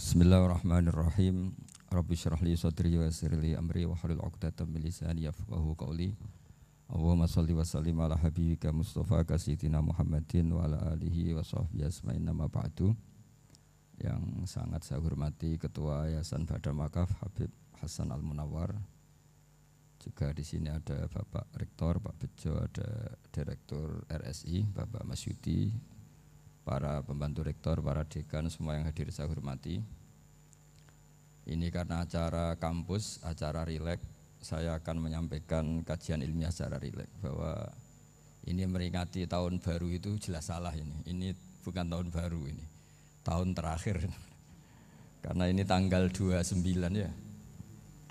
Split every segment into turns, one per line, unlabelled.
Bismillahirrahmanirrahim. Rabbi syrah li sadri wa yassir li amri wa hlul 'uqdatam min lisani yafqahu qawli. Allahumma shalli wa sallim ala habibika Mustafa sayyidina Muhammadin wa ala alihi wa sahbihi asma'in nama ba'du. Yang sangat saya hormati Ketua Yayasan Badal Wakaf Habib Hasan Al-Munawwar. Juga di sini ada Bapak Rektor Pak Bejo, ada Direktur RSI Bapak Mas Yudi, para pembantu rektor, para dekan, semua yang hadir saya hormati. Ini karena acara kampus, acara rileks, saya akan menyampaikan kajian ilmiah secara rileks bahwa ini meringati tahun baru itu jelas salah ini. Ini bukan tahun baru ini, tahun terakhir. Karena ini tanggal 29 ya.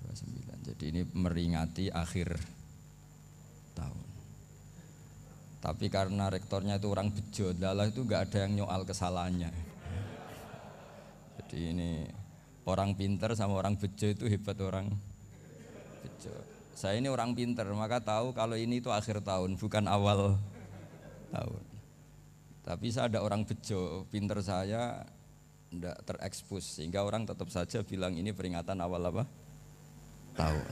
29. Jadi ini meringati akhir tahun. Tapi karena rektornya itu orang bejo, lalah itu enggak ada yang nyoal kesalahannya. Jadi ini orang pinter sama orang bejo itu hebat orang bejo. Saya ini orang pinter, maka tahu kalau ini itu akhir tahun, bukan awal tahun. Tapi saya ada orang bejo, pinter saya enggak terekspos, sehingga orang tetap saja bilang ini peringatan awal apa? Tahun.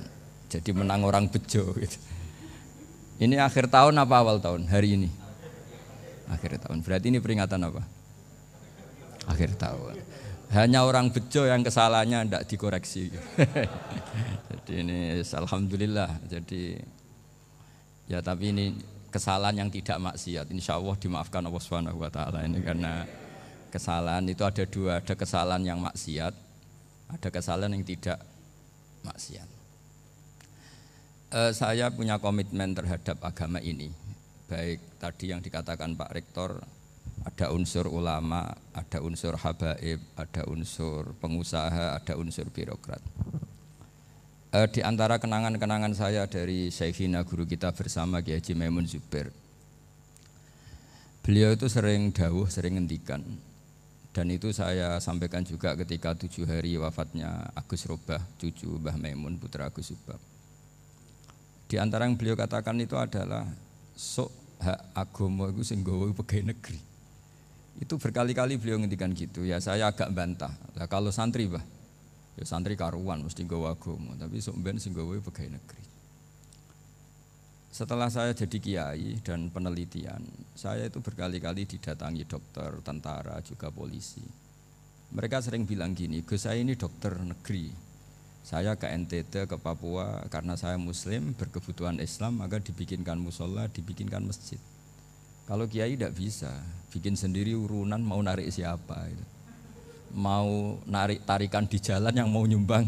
Jadi menang orang bejo gitu. Ini akhir tahun apa awal tahun? Hari ini akhir tahun. Berarti ini peringatan apa? Akhir tahun. Hanya orang bejo yang kesalahannya tidak dikoreksi. Jadi ini alhamdulillah. Jadi ya tapi ini kesalahan yang tidak maksiat. Insya Allah dimaafkan Allah Subhanahu Wa Taala ini karena kesalahan itu ada dua. Ada kesalahan yang maksiat, ada kesalahan yang tidak maksiat. Saya punya komitmen terhadap agama ini. Baik tadi yang dikatakan Pak Rektor, ada unsur ulama, ada unsur habaib, ada unsur pengusaha, ada unsur birokrat. Di antara kenangan-kenangan saya dari Syekhina guru kita bersama Kiai Haji Maimun Zubair, beliau itu sering dawuh, sering ngendikan, dan itu saya sampaikan juga ketika 7 hari wafatnya Agus Robah, cucu Mbah Maimun, putra Agus Subah. Di antara yang beliau katakan itu adalah sok hak agama itu sing nggawa pegawai negeri. Itu berkali-kali beliau ngendikan gitu. Ya saya agak bantah. Lah kalau santri bah, ya santri karuan mesti nggawa agama, tapi sok ben sing nggawa pegawai negeri. Setelah saya jadi kiai dan penelitian, saya itu berkali-kali didatangi dokter, tentara, juga polisi. Mereka sering bilang gini, "Gus, saya ini dokter negeri. Saya ke NTT, ke Papua, karena saya muslim, berkebutuhan Islam, maka dibikinkan musola, dibikinkan masjid. Kalau kiai tidak bisa, bikin sendiri urunan, mau narik siapa? Mau narik tarikan di jalan yang mau nyumbang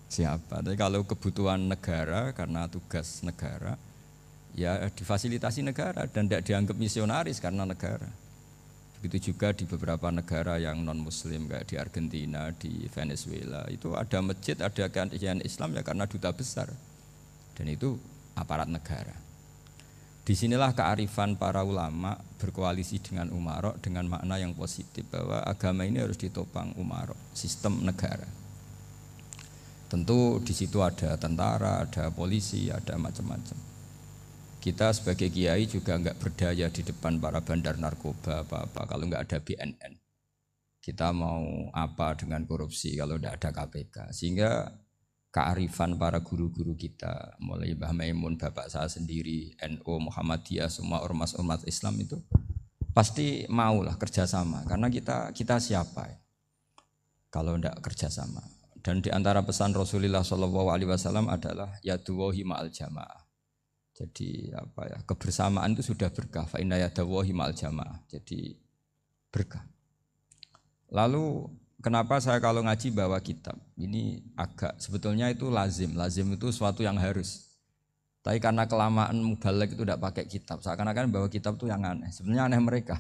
siapa? Tapi kalau kebutuhan negara, karena tugas negara, ya difasilitasi negara dan tidak dianggap misionaris karena negara. Begitu juga di beberapa negara yang non-muslim kayak di Argentina, di Venezuela, itu ada masjid, ada kajian Islam ya karena duta besar. Dan itu aparat negara. Disinilah kearifan para ulama berkoalisi dengan umarok dengan makna yang positif bahwa agama ini harus ditopang umarok, sistem negara. Tentu di situ ada tentara, ada polisi, ada macam-macam. Kita sebagai kiai juga enggak berdaya di depan para bandar narkoba apa-apa kalau enggak ada BNN. Kita mau apa dengan korupsi kalau enggak ada KPK. Sehingga kearifan para guru-guru kita, mulai Mbah Maimun, bapak saya sendiri, NU, Muhammadiyah, semua ormas-ormas Islam itu pasti maulah kerjasama. Karena kita siapa ya? Kalau enggak kerjasama. Dan di antara pesan Rasulullah SAW adalah yaduwahi ma'al jamaah. Jadi apa ya, kebersamaan itu sudah berkah. Fa inna yadallahi ma'al jamaah. Jadi berkah. Lalu kenapa saya kalau ngaji bawa kitab? Ini agak sebetulnya itu lazim. Lazim itu suatu yang harus. Tapi karena kelamaan mubalek itu tidak pakai kitab. Seakan-akan bawa kitab itu yang aneh. Sebenarnya aneh mereka.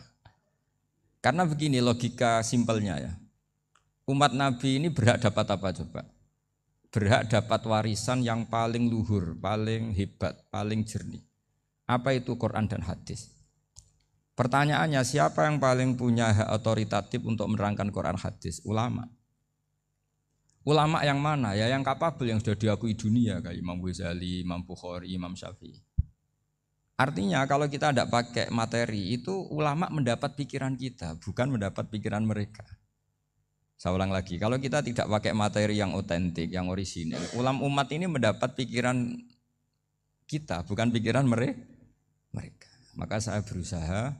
Karena begini logika simpelnya ya. Umat Nabi ini berhak dapat apa coba? Berhak dapat warisan yang paling luhur, paling hebat, paling jernih. Apa itu Quran dan hadis? Pertanyaannya, siapa yang paling punya hak otoritatif untuk menerangkan Quran hadis? Ulama. Ulama yang mana? Ya yang kapabel, yang sudah diakui dunia kayak Imam Ghazali, Imam Bukhari, Imam Syafi'i. Artinya kalau kita tidak pakai materi itu ulama mendapat pikiran kita, bukan mendapat pikiran mereka. Saya ulang lagi, kalau kita tidak pakai materi yang otentik, yang orisinil, umat ini mendapat pikiran kita, bukan pikiran mereka. Maka saya berusaha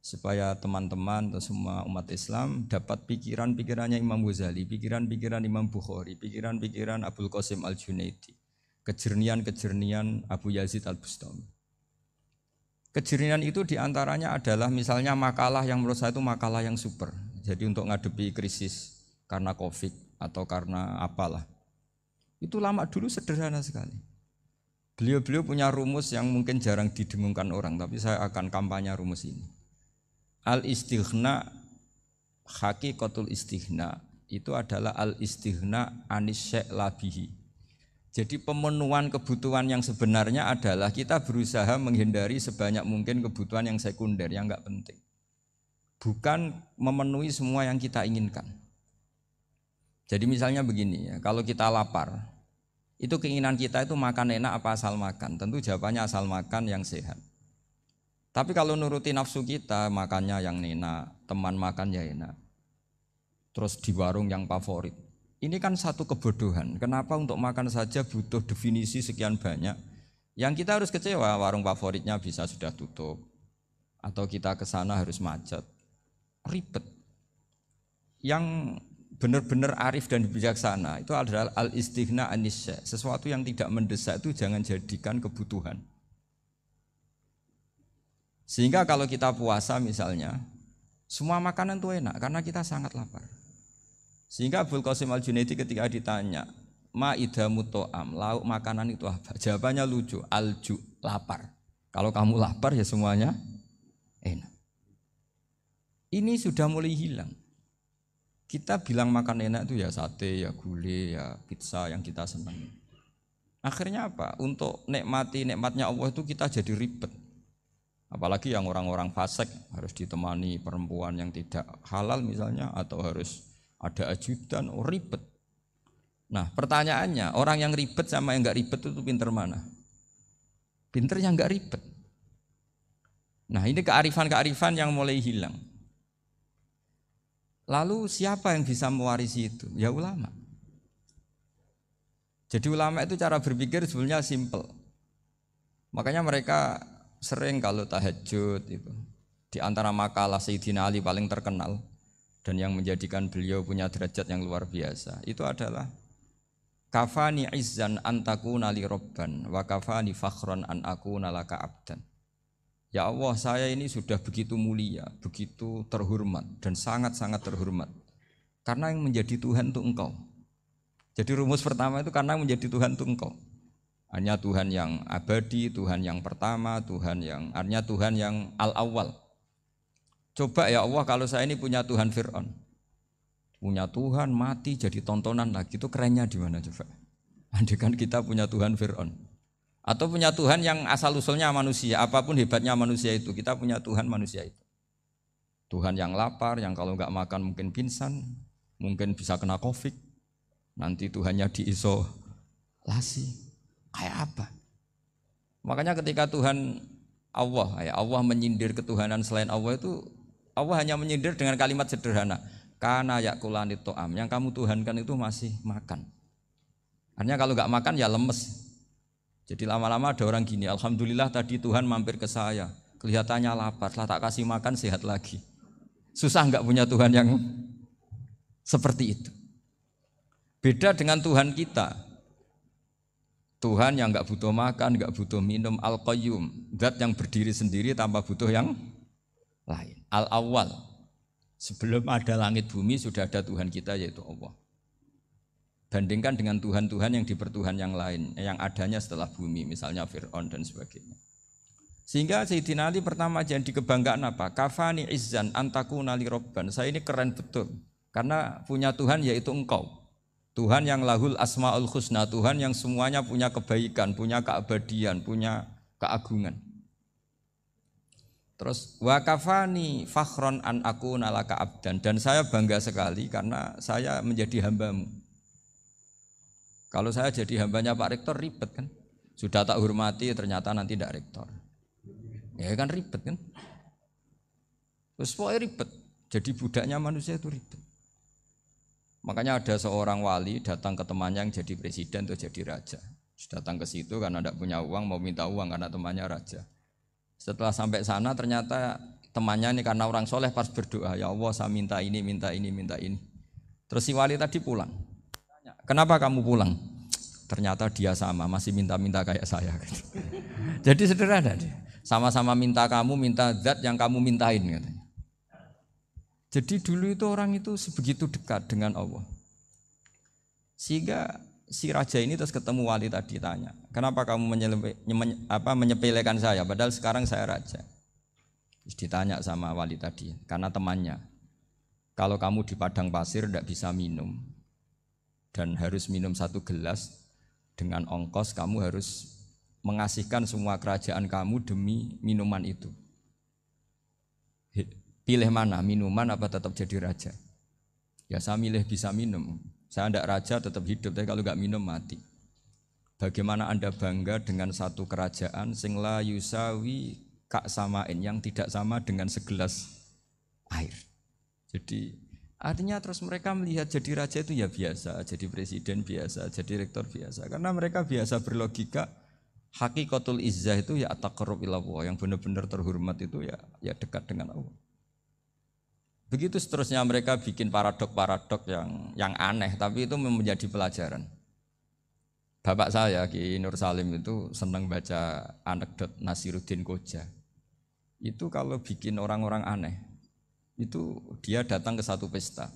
supaya teman-teman atau semua umat Islam dapat pikiran-pikirannya Imam Ghazali, pikiran-pikiran Imam Bukhari, pikiran-pikiran Abul Qasim Al-Junaidi, kejernian-kejernian Abu Yazid Al-Bustami. Kejernian itu diantaranya adalah misalnya makalah yang menurut saya itu makalah yang super. Jadi untuk ngadepi krisis karena COVID atau karena apalah, itu lama dulu sederhana sekali. Beliau punya rumus yang mungkin jarang didengungkan orang, tapi saya akan kampanye rumus ini. Al-istighna, hakikatul istighna itu adalah al-istighna anis syai' labihi. Jadi pemenuhan kebutuhan yang sebenarnya adalah kita berusaha menghindari sebanyak mungkin kebutuhan yang sekunder, yang enggak penting. Bukan memenuhi semua yang kita inginkan. Jadi misalnya begini ya, kalau kita lapar, itu keinginan kita itu makan enak apa asal makan? Tentu jawabannya asal makan yang sehat. Tapi kalau nuruti nafsu kita, makannya yang enak, teman makan ya enak. Terus di warung yang favorit. Ini kan satu kebodohan. Kenapa untuk makan saja butuh definisi sekian banyak? Yang kita harus kecewa, warung favoritnya bisa sudah tutup. Atau kita ke sana harus macet. Ribet. Yang benar-benar arif dan bijaksana itu adalah al-istighna anisya. Sesuatu yang tidak mendesak itu jangan jadikan kebutuhan. Sehingga kalau kita puasa misalnya, semua makanan itu enak karena kita sangat lapar. Sehingga Abul Qasim Al-Junaidi ketika ditanya, ma idamu to'am, lauk makanan itu apa? Jawabannya lucu, alju, lapar. Kalau kamu lapar ya semuanya enak. Ini sudah mulai hilang. Kita bilang makan enak itu ya sate, ya gulai, ya pizza yang kita senang. Akhirnya apa? Untuk nikmati nikmatnya Allah itu kita jadi ribet. Apalagi yang orang-orang fasik harus ditemani perempuan yang tidak halal misalnya, atau harus ada ajudan, ribet. Nah pertanyaannya, orang yang ribet sama yang enggak ribet itu pinter mana? Pinter yang enggak ribet. Nah ini kearifan-kearifan yang mulai hilang. Lalu siapa yang bisa mewarisi itu? Ya ulama. Jadi ulama itu cara berpikir sebenarnya simple. Makanya mereka sering kalau tahajud itu, di antara makalah Sayyidina Ali paling terkenal dan yang menjadikan beliau punya derajat yang luar biasa itu adalah kafani izzan antakuna li robban wa kafani fakhron an akuna laka abdan. Ya Allah, saya ini sudah begitu mulia, begitu terhormat dan sangat-sangat terhormat karena yang menjadi Tuhan itu Engkau. Jadi rumus pertama itu karena menjadi Tuhan itu Engkau. Hanya Tuhan yang abadi, Tuhan yang pertama, artinya Tuhan yang al-awwal. Coba ya Allah, kalau saya ini punya Tuhan Fir'aun, punya Tuhan mati jadi tontonan lagi, itu kerennya di mana coba? Andai kan kita punya Tuhan Fir'aun, atau punya Tuhan yang asal usulnya manusia, apapun hebatnya manusia itu, kita punya Tuhan manusia itu. Tuhan yang lapar, yang kalau nggak makan mungkin pingsan, mungkin bisa kena COVID, nanti Tuhannya diisolasi. Kayak apa? Makanya ketika Tuhan Allah menyindir ketuhanan selain Allah itu, Allah hanya menyindir dengan kalimat sederhana, kana yakulani to'am, yang kamu tuhankan itu masih makan. Artinya kalau nggak makan ya lemes. Jadi lama-lama ada orang gini, alhamdulillah tadi Tuhan mampir ke saya, kelihatannya lapar, setelah tak kasih makan sehat lagi. Susah nggak punya Tuhan yang seperti itu. Beda dengan Tuhan kita. Tuhan yang enggak butuh makan, enggak butuh minum, Al-Qayyum, zat yang berdiri sendiri tanpa butuh yang lain. Al-Awwal, sebelum ada langit bumi sudah ada Tuhan kita yaitu Allah. Bandingkan dengan Tuhan-Tuhan yang dipertuhan yang lain, yang adanya setelah bumi, misalnya Fir'aun dan sebagainya. Sehingga Sayyidina Ali pertama jadi kebanggaan apa? Kafani izzan antakuna li robban. Saya ini keren betul, karena punya Tuhan yaitu Engkau. Tuhan yang lahul asma'ul husna, Tuhan yang semuanya punya kebaikan, punya keabadian, punya keagungan. Terus wa kafani fakhron an akuna laka abdan, dan saya bangga sekali karena saya menjadi hambamu. Kalau saya jadi hambanya Pak Rektor ribet kan, sudah tak hormati ternyata nanti tidak rektor, ya kan ribet kan. Terus pokoknya ribet, jadi budaknya manusia itu ribet. Makanya ada seorang wali datang ke temannya yang jadi presiden atau jadi raja. Datang ke situ karena tidak punya uang, mau minta uang karena temannya raja. Setelah sampai sana ternyata temannya ini karena orang soleh pas berdoa, ya Allah saya minta ini, minta ini, minta ini. Terus si wali tadi pulang. Kenapa kamu pulang? Ternyata dia sama, masih minta-minta kayak saya. Jadi sederhana deh. Sama-sama minta kamu, minta zat yang kamu mintain katanya. Jadi dulu itu orang itu sebegitu dekat dengan Allah. Sehingga si raja ini terus ketemu wali tadi tanya, kenapa kamu menyepelekan saya padahal sekarang saya raja. Terus ditanya sama wali tadi, karena temannya, kalau kamu di padang pasir tidak bisa minum dan harus minum 1 gelas, dengan ongkos kamu harus mengasihkan semua kerajaan kamu demi minuman itu. Pilih mana, minuman apa tetap jadi raja? Ya saya milih bisa minum. Saya tidak raja tetap hidup, tapi kalau nggak minum mati. Bagaimana Anda bangga dengan satu kerajaan sing la yusawi kak samain, yang tidak sama dengan segelas air. Jadi artinya terus mereka melihat jadi raja itu ya biasa, jadi presiden biasa, jadi rektor biasa. Karena mereka biasa berlogika hakikatul izzah itu ya at-taqarrub ila Allah, yang benar-benar terhormat itu ya dekat dengan Allah. Begitu seterusnya mereka bikin paradok-paradok yang aneh, tapi itu menjadi pelajaran. Bapak saya Ki Nur Salim itu senang baca anekdot Nasiruddin Koja. Itu kalau bikin orang-orang aneh, itu dia datang ke satu pesta,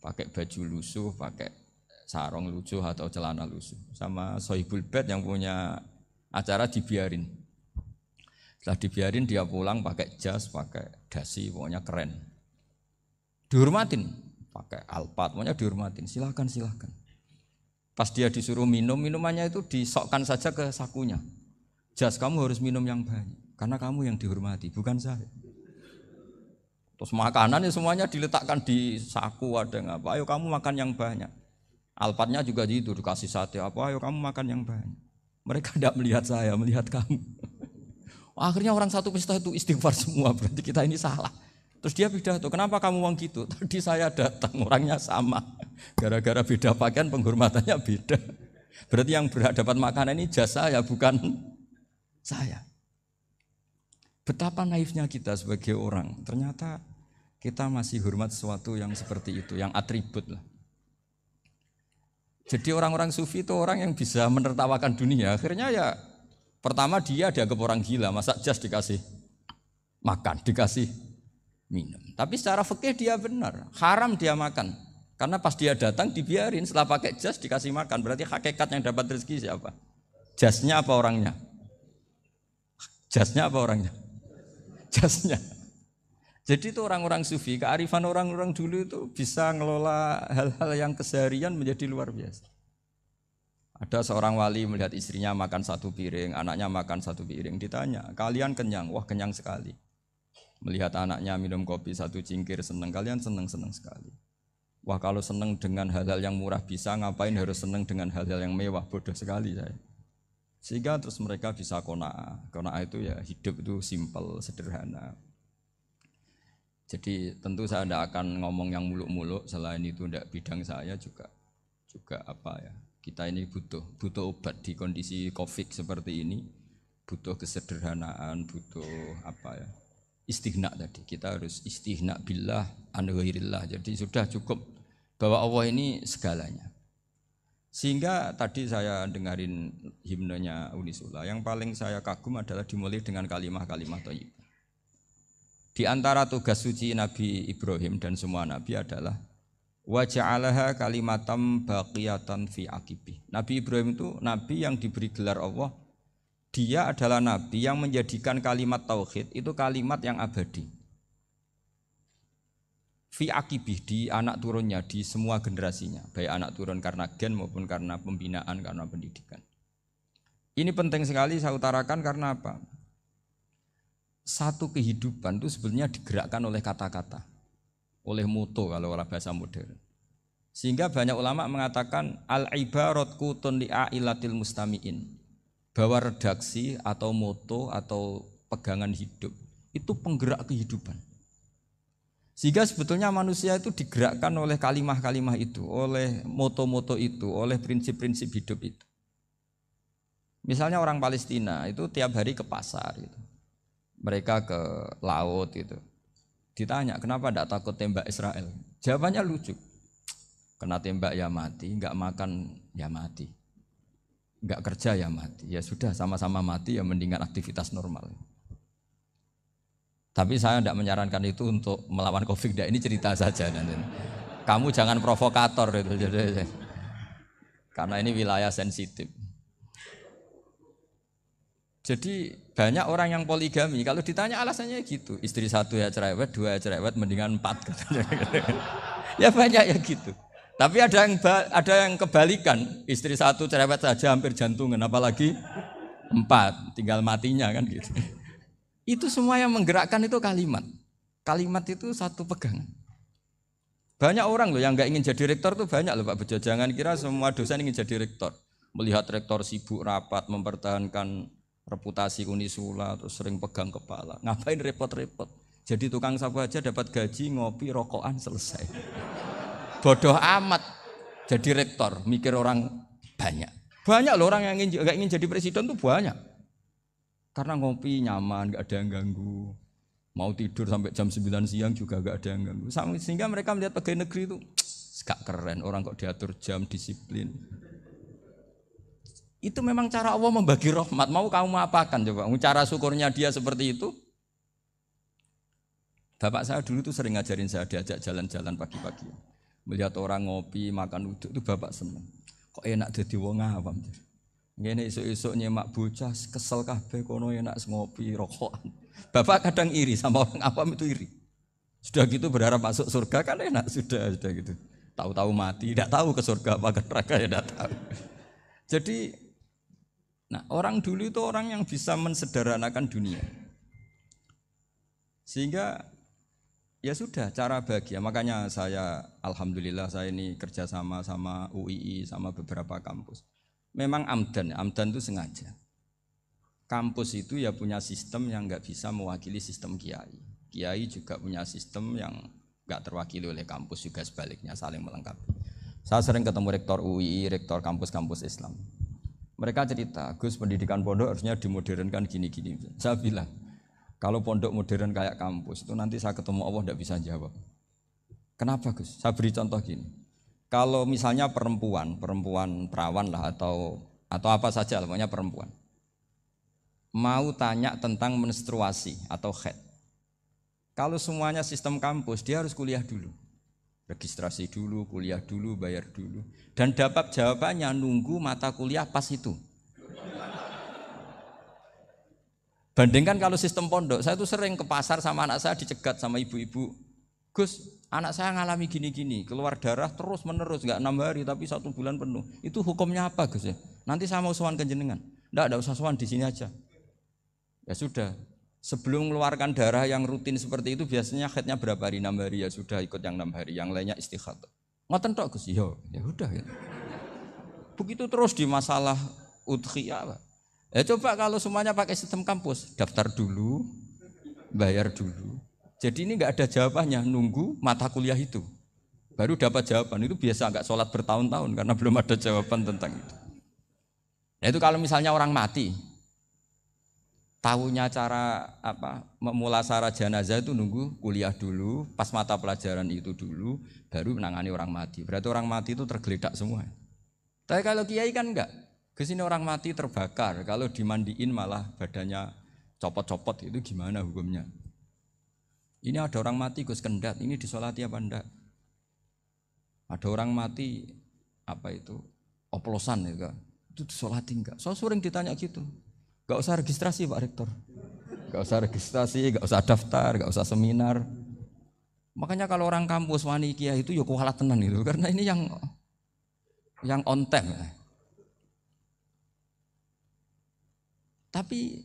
pakai baju lusuh, pakai sarung lusuh atau celana lusuh, sama Sohibul Bait yang punya acara dibiarin. Setelah dibiarin dia pulang pakai jas, pakai dasi, pokoknya keren. Dihormatin, pakai alpat, pokoknya dihormatin. Silakan. Pas dia disuruh minum, minumannya itu disokkan saja ke sakunya. Jas, kamu harus minum yang banyak, karena kamu yang dihormati, bukan saya. Terus makanan ya semuanya diletakkan di saku, ada yang apa? Ayo kamu makan yang banyak. Alpatnya juga gitu, dikasih sate apa? Ayo kamu makan yang banyak. Mereka tidak melihat saya, melihat kamu. Akhirnya orang satu pesta itu istighfar semua, berarti kita ini salah. Terus dia pidato, kenapa kamu uang gitu? Tadi saya datang, orangnya sama. Gara-gara beda pakaian, penghormatannya beda. Berarti yang berhak dapat makanan ini jasa ya, bukan saya. Betapa naifnya kita sebagai orang. Ternyata kita masih hormat sesuatu yang seperti itu, yang atribut lah. Jadi orang-orang sufi itu orang yang bisa menertawakan dunia. Akhirnya ya, pertama dia dianggap orang gila, masa jas dikasih makan, dikasih minum. Tapi secara fikih dia benar, haram dia makan. Karena pas dia datang dibiarin, setelah pakai jas dikasih makan. Berarti hakikat yang dapat rezeki siapa? Jasnya apa orangnya? Jasnya apa orangnya? Jasnya. Jadi itu orang-orang sufi, kearifan orang-orang dulu itu bisa ngelola hal-hal yang keseharian menjadi luar biasa. Ada seorang wali melihat istrinya makan 1 piring, anaknya makan 1 piring. Ditanya, kalian kenyang? Wah kenyang sekali. Melihat anaknya minum kopi 1 cingkir senang, kalian senang sekali. Wah kalau senang dengan hal-hal yang murah bisa, ngapain harus senang dengan hal-hal yang mewah, bodoh sekali saya. Sehingga terus mereka bisa qanaah. Qanaah itu ya hidup itu simpel, sederhana. Jadi tentu saya tidak akan ngomong yang muluk-muluk, selain itu tidak bidang saya juga apa ya. Kita ini butuh obat di kondisi Covid seperti ini, butuh kesederhanaan, butuh apa ya? Istighna tadi, kita harus istighna billah an ghairillah. Jadi sudah cukup bahwa Allah ini segalanya. Sehingga tadi saya dengarin himnenya Unisula, yang paling saya kagum adalah dimulai dengan kalimat-kalimat thayyibah. Di antara tugas suci Nabi Ibrahim dan semua nabi adalah wa ja'alaha kalimatam baqiyatan fi aqibi. Nabi Ibrahim itu nabi yang diberi gelar Allah. Dia adalah nabi yang menjadikan kalimat tauhid itu kalimat yang abadi. Fi aqibih, di anak turunnya, di semua generasinya, baik anak turun karena gen maupun karena pembinaan, karena pendidikan. Ini penting sekali saya utarakan karena apa? Satu kehidupan itu sebenarnya digerakkan oleh kata-kata, oleh moto kalau orang bahasa modern. Sehingga banyak ulama mengatakan al-ibarat qutun li'ailatil mustami'in. Bahwa redaksi atau moto atau pegangan hidup itu penggerak kehidupan. Sehingga sebetulnya manusia itu digerakkan oleh kalimah-kalimah itu, oleh moto-moto itu, oleh prinsip-prinsip hidup itu. Misalnya orang Palestina itu tiap hari ke pasar gitu. Mereka ke laut gitu. Ditanya kenapa tidak takut tembak Israel? Jawabannya lucu. Kena tembak ya mati, enggak makan ya mati. Enggak kerja ya mati. Ya sudah sama-sama mati ya mendingan aktivitas normal. Tapi saya tidak menyarankan itu untuk melawan Covid. Ini cerita saja. Kamu jangan provokator itu. Karena ini wilayah sensitif. Jadi banyak orang yang poligami. Kalau ditanya alasannya gitu. Istri satu ya cerewet, dua ya cerewet, mendingan 4. Ya banyak ya gitu. Tapi ada yang kebalikan. Istri satu cerewet saja hampir jantungan. Apalagi 4. Tinggal matinya kan gitu. Itu semua yang menggerakkan itu kalimat. Kalimat itu satu pegangan. Banyak orang loh yang nggak ingin jadi rektor tuh banyak loh Pak Bejo. Jangan kira semua dosen ingin jadi rektor. Melihat rektor sibuk rapat, mempertahankan reputasi Unisula, terus sering pegang kepala. Ngapain repot-repot? Jadi tukang sapu aja dapat gaji, ngopi, rokokan selesai. Bodoh amat jadi rektor, mikir orang banyak. Banyak loh orang yang nggak ingin jadi presiden tuh banyak. Karena ngopi nyaman, gak ada yang ganggu. Mau tidur sampai jam 9 siang juga gak ada yang ganggu. Sehingga mereka melihat pegawai negeri itu gak keren, orang kok diatur jam, disiplin. Itu memang cara Allah membagi rahmat. Mau kamu apakan coba? Cara syukurnya dia seperti itu. Bapak saya dulu tuh sering ngajarin saya, diajak jalan-jalan pagi-pagi. Melihat orang ngopi, makan uduk itu bapak seneng. Kok enak jadi wong awam. Ngene esuk-esuk nyemak bocah kesel kabeh kono enak ngopi rokokan. Bapak kadang iri sama orang awam itu iri. Sudah gitu berharap masuk surga kan enak sudah gitu. Tahu-tahu mati, tidak tahu ke surga apa ke neraka ya tidak tahu. Jadi orang dulu itu orang yang bisa mensederhanakan dunia. Sehingga ya sudah cara bahagia. Makanya saya alhamdulillah saya ini kerjasama sama UII sama beberapa kampus. Memang amdan itu sengaja. Kampus itu ya punya sistem yang nggak bisa mewakili sistem kiai. Kiai juga punya sistem yang nggak terwakili oleh kampus juga sebaliknya saling melengkapi. Saya sering ketemu rektor UII, rektor kampus-kampus Islam. Mereka cerita, Gus pendidikan pondok harusnya dimodernkan gini-gini. Saya bilang, kalau pondok modern kayak kampus itu nanti saya ketemu Allah tidak bisa jawab. Kenapa Gus? Saya beri contoh gini. Kalau misalnya perempuan perawan lah atau apa saja, pokoknya perempuan mau tanya tentang menstruasi atau haid. Kalau semuanya sistem kampus, dia harus kuliah dulu, registrasi dulu, kuliah dulu, bayar dulu, dan dapat jawabannya nunggu mata kuliah pas itu. Bandingkan kalau sistem pondok, saya tuh sering ke pasar sama anak saya dicegat sama ibu-ibu, Gus, anak saya ngalami gini-gini, keluar darah terus menerus, nggak 6 hari tapi 1 bulan penuh. Itu hukumnya apa Gus ya? Nanti saya mau sowan ke jenengan. Nggak usah sowan di sini aja. Ya sudah, sebelum mengeluarkan darah yang rutin seperti itu biasanya haidnya berapa hari? 6 hari ya sudah ikut yang 6 hari, yang lainnya istighatsah. Ngoten tok Gus, ya udah ya. Begitu terus di masalah udhiyah. Ya coba kalau semuanya pakai sistem kampus, daftar dulu, bayar dulu. Jadi ini nggak ada jawabannya, nunggu mata kuliah itu baru dapat jawaban. Itu biasa nggak sholat bertahun-tahun karena belum ada jawaban tentang itu. Nah itu kalau misalnya orang mati, tahunya cara memulasara jenazah itu nunggu kuliah dulu, pas mata pelajaran itu dulu, baru menangani orang mati. Berarti orang mati itu tergeledak semua. Tapi kalau kiai kan enggak. Kesini orang mati terbakar, kalau dimandiin malah badannya copot-copot, itu gimana hukumnya? Ini ada orang mati Gus Kendat, ini disolati apa enggak? Ada orang mati oplosan ya, itu disolati enggak? So sering ditanya gitu. Enggak usah registrasi Pak Rektor. Enggak usah registrasi, enggak usah daftar, enggak usah seminar. Makanya kalau orang kampus wani kiai itu ya kualat tenan gitu, karena ini yang on time. Tapi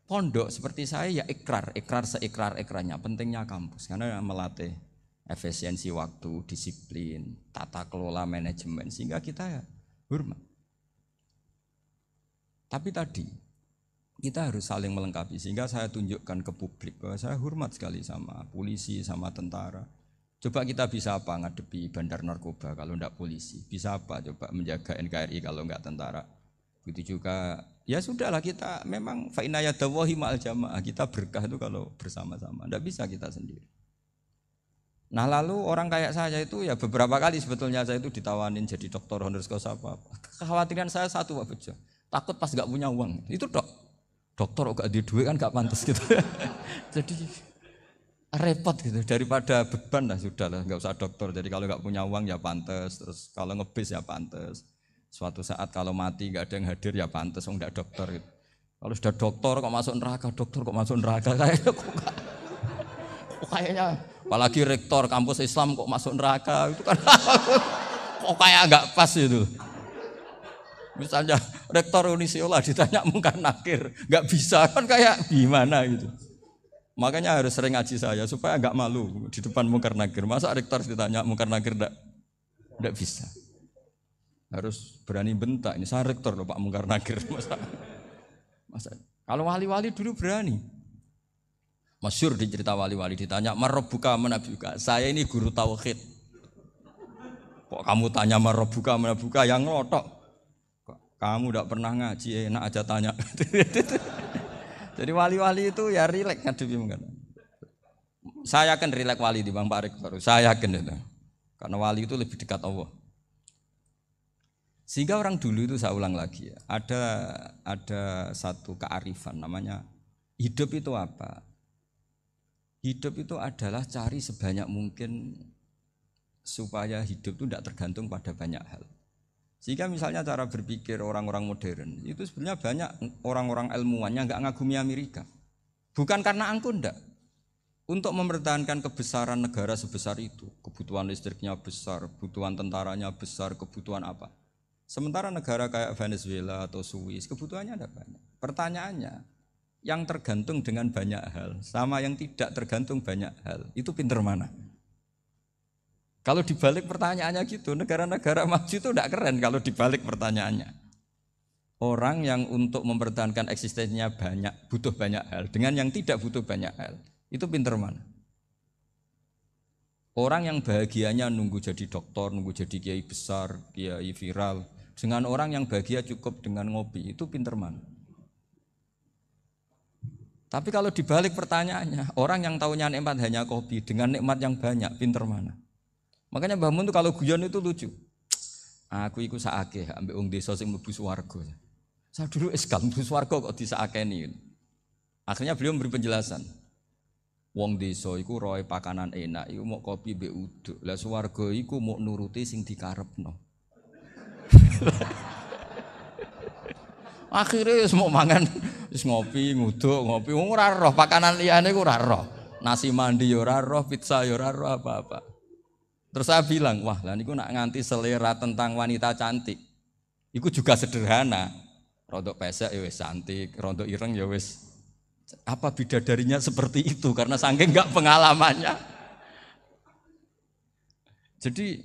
pondok seperti saya ya ikrar seikrar-ikrarnya. Pentingnya kampus karena melatih efisiensi waktu, disiplin, tata kelola manajemen sehingga kita ya hormat. Tapi tadi Kita harus saling melengkapi sehingga saya tunjukkan ke publik bahwa saya hormat sekali sama polisi, sama tentara. Coba kita bisa apa ngadepi bandar narkoba kalau enggak polisi? Bisa apa coba menjaga NKRI kalau enggak tentara? Begitu juga ya sudahlah kita memang fa inna yadallahi ma'al jamaah. Kita berkah itu kalau bersama-sama. Enggak bisa kita sendiri. Nah lalu orang kayak saya itu ya beberapa kali sebetulnya saya itu ditawanin jadi dokter honoris causa apa. Kekhawatiran saya satu Pak Bejo. Takut pas enggak punya uang. Itu dokter kok di duit kan gak pantas gitu. Jadi repot gitu daripada beban lah sudahlah nggak usah dokter. Jadi kalau nggak punya uang ya pantas, terus kalau ngebis ya pantas. Suatu saat kalau mati nggak ada yang hadir ya pantas, nggak dokter gitu. Kalau sudah dokter kok masuk neraka, dokter kok masuk neraka kayaknya kayaknya apalagi rektor kampus Islam kok masuk neraka itu kan kok kayak nggak pas itu. Misalnya rektor Unisiola ditanya mungkar nakir, nggak bisa kan kayak gimana gitu. Makanya harus sering ngaji saya supaya nggak malu di depan mungkar nakir. Masa rektor ditanya mungkar nakir nggak bisa. Harus berani bentak. Ini saya rektor loh Pak mungkar nakir. Masa kalau wali-wali dulu berani. Masyhur di cerita wali-wali ditanya marabbuka manabuka. Saya ini guru tauhid. Kok kamu tanya marabbuka manabuka yang ngotok? Kamu tidak pernah ngaji, enak aja tanya. Jadi wali-wali itu ya rileks ngadepi mungkin. Saya yakin rileks wali di Bang Pak Rektor. Saya yakin itu. Karena wali itu lebih dekat Allah. Sehingga orang dulu itu saya ulang lagi ya. Ada satu kearifan namanya hidup itu apa? Hidup itu adalah cari sebanyak mungkin supaya hidup itu tidak tergantung pada banyak hal. Sehingga misalnya cara berpikir orang-orang modern itu sebenarnya banyak orang-orang ilmuwan yang nggak ngagumi Amerika. Bukan karena angkuh ndak. Untuk mempertahankan kebesaran negara sebesar itu, kebutuhan listriknya besar, kebutuhan tentaranya besar, kebutuhan apa. Sementara negara kayak Venezuela atau Swiss kebutuhannya ada banyak. Pertanyaannya, yang tergantung dengan banyak hal sama yang tidak tergantung banyak hal, itu pinter mana? Kalau dibalik pertanyaannya gitu, negara-negara maju itu tidak keren kalau dibalik pertanyaannya. Orang yang untuk mempertahankan eksistensinya banyak, butuh banyak hal, dengan yang tidak butuh banyak hal, itu pinter mana? Orang yang bahagianya nunggu jadi dokter, nunggu jadi kiai besar, kiai viral, dengan orang yang bahagia cukup dengan ngopi, itu pinter mana? Tapi kalau dibalik pertanyaannya, orang yang tahunya nikmat hanya kopi, dengan nikmat yang banyak, pinter mana? Makanya Mbah Mun itu kalau guyon itu lucu. Aku iku sakake ambek wong desa sing mlebu swarga. Saya dulu eskal mlebu swarga kok disakeni. Akhirnya beliau memberi penjelasan. Wong desa iku roe pakanan enak, iku mau kopi mbek uduk. Lah swarga iku mau nuruti sing dikarepno. Akhirnya wis mau mangan, wis ngopi, nguduk, ngopi, ora roh pakanan liyane ku ora roh. Nasi mandi ya ora roh, pizza ya ora roh apa-apa. Terus saya bilang, wah lah niku nak nganti selera tentang wanita cantik. Iku juga sederhana. Rodok pesek ya wis cantik, rodok ireng ya wis. Apa bidadarinya seperti itu karena saking enggak pengalamannya. Jadi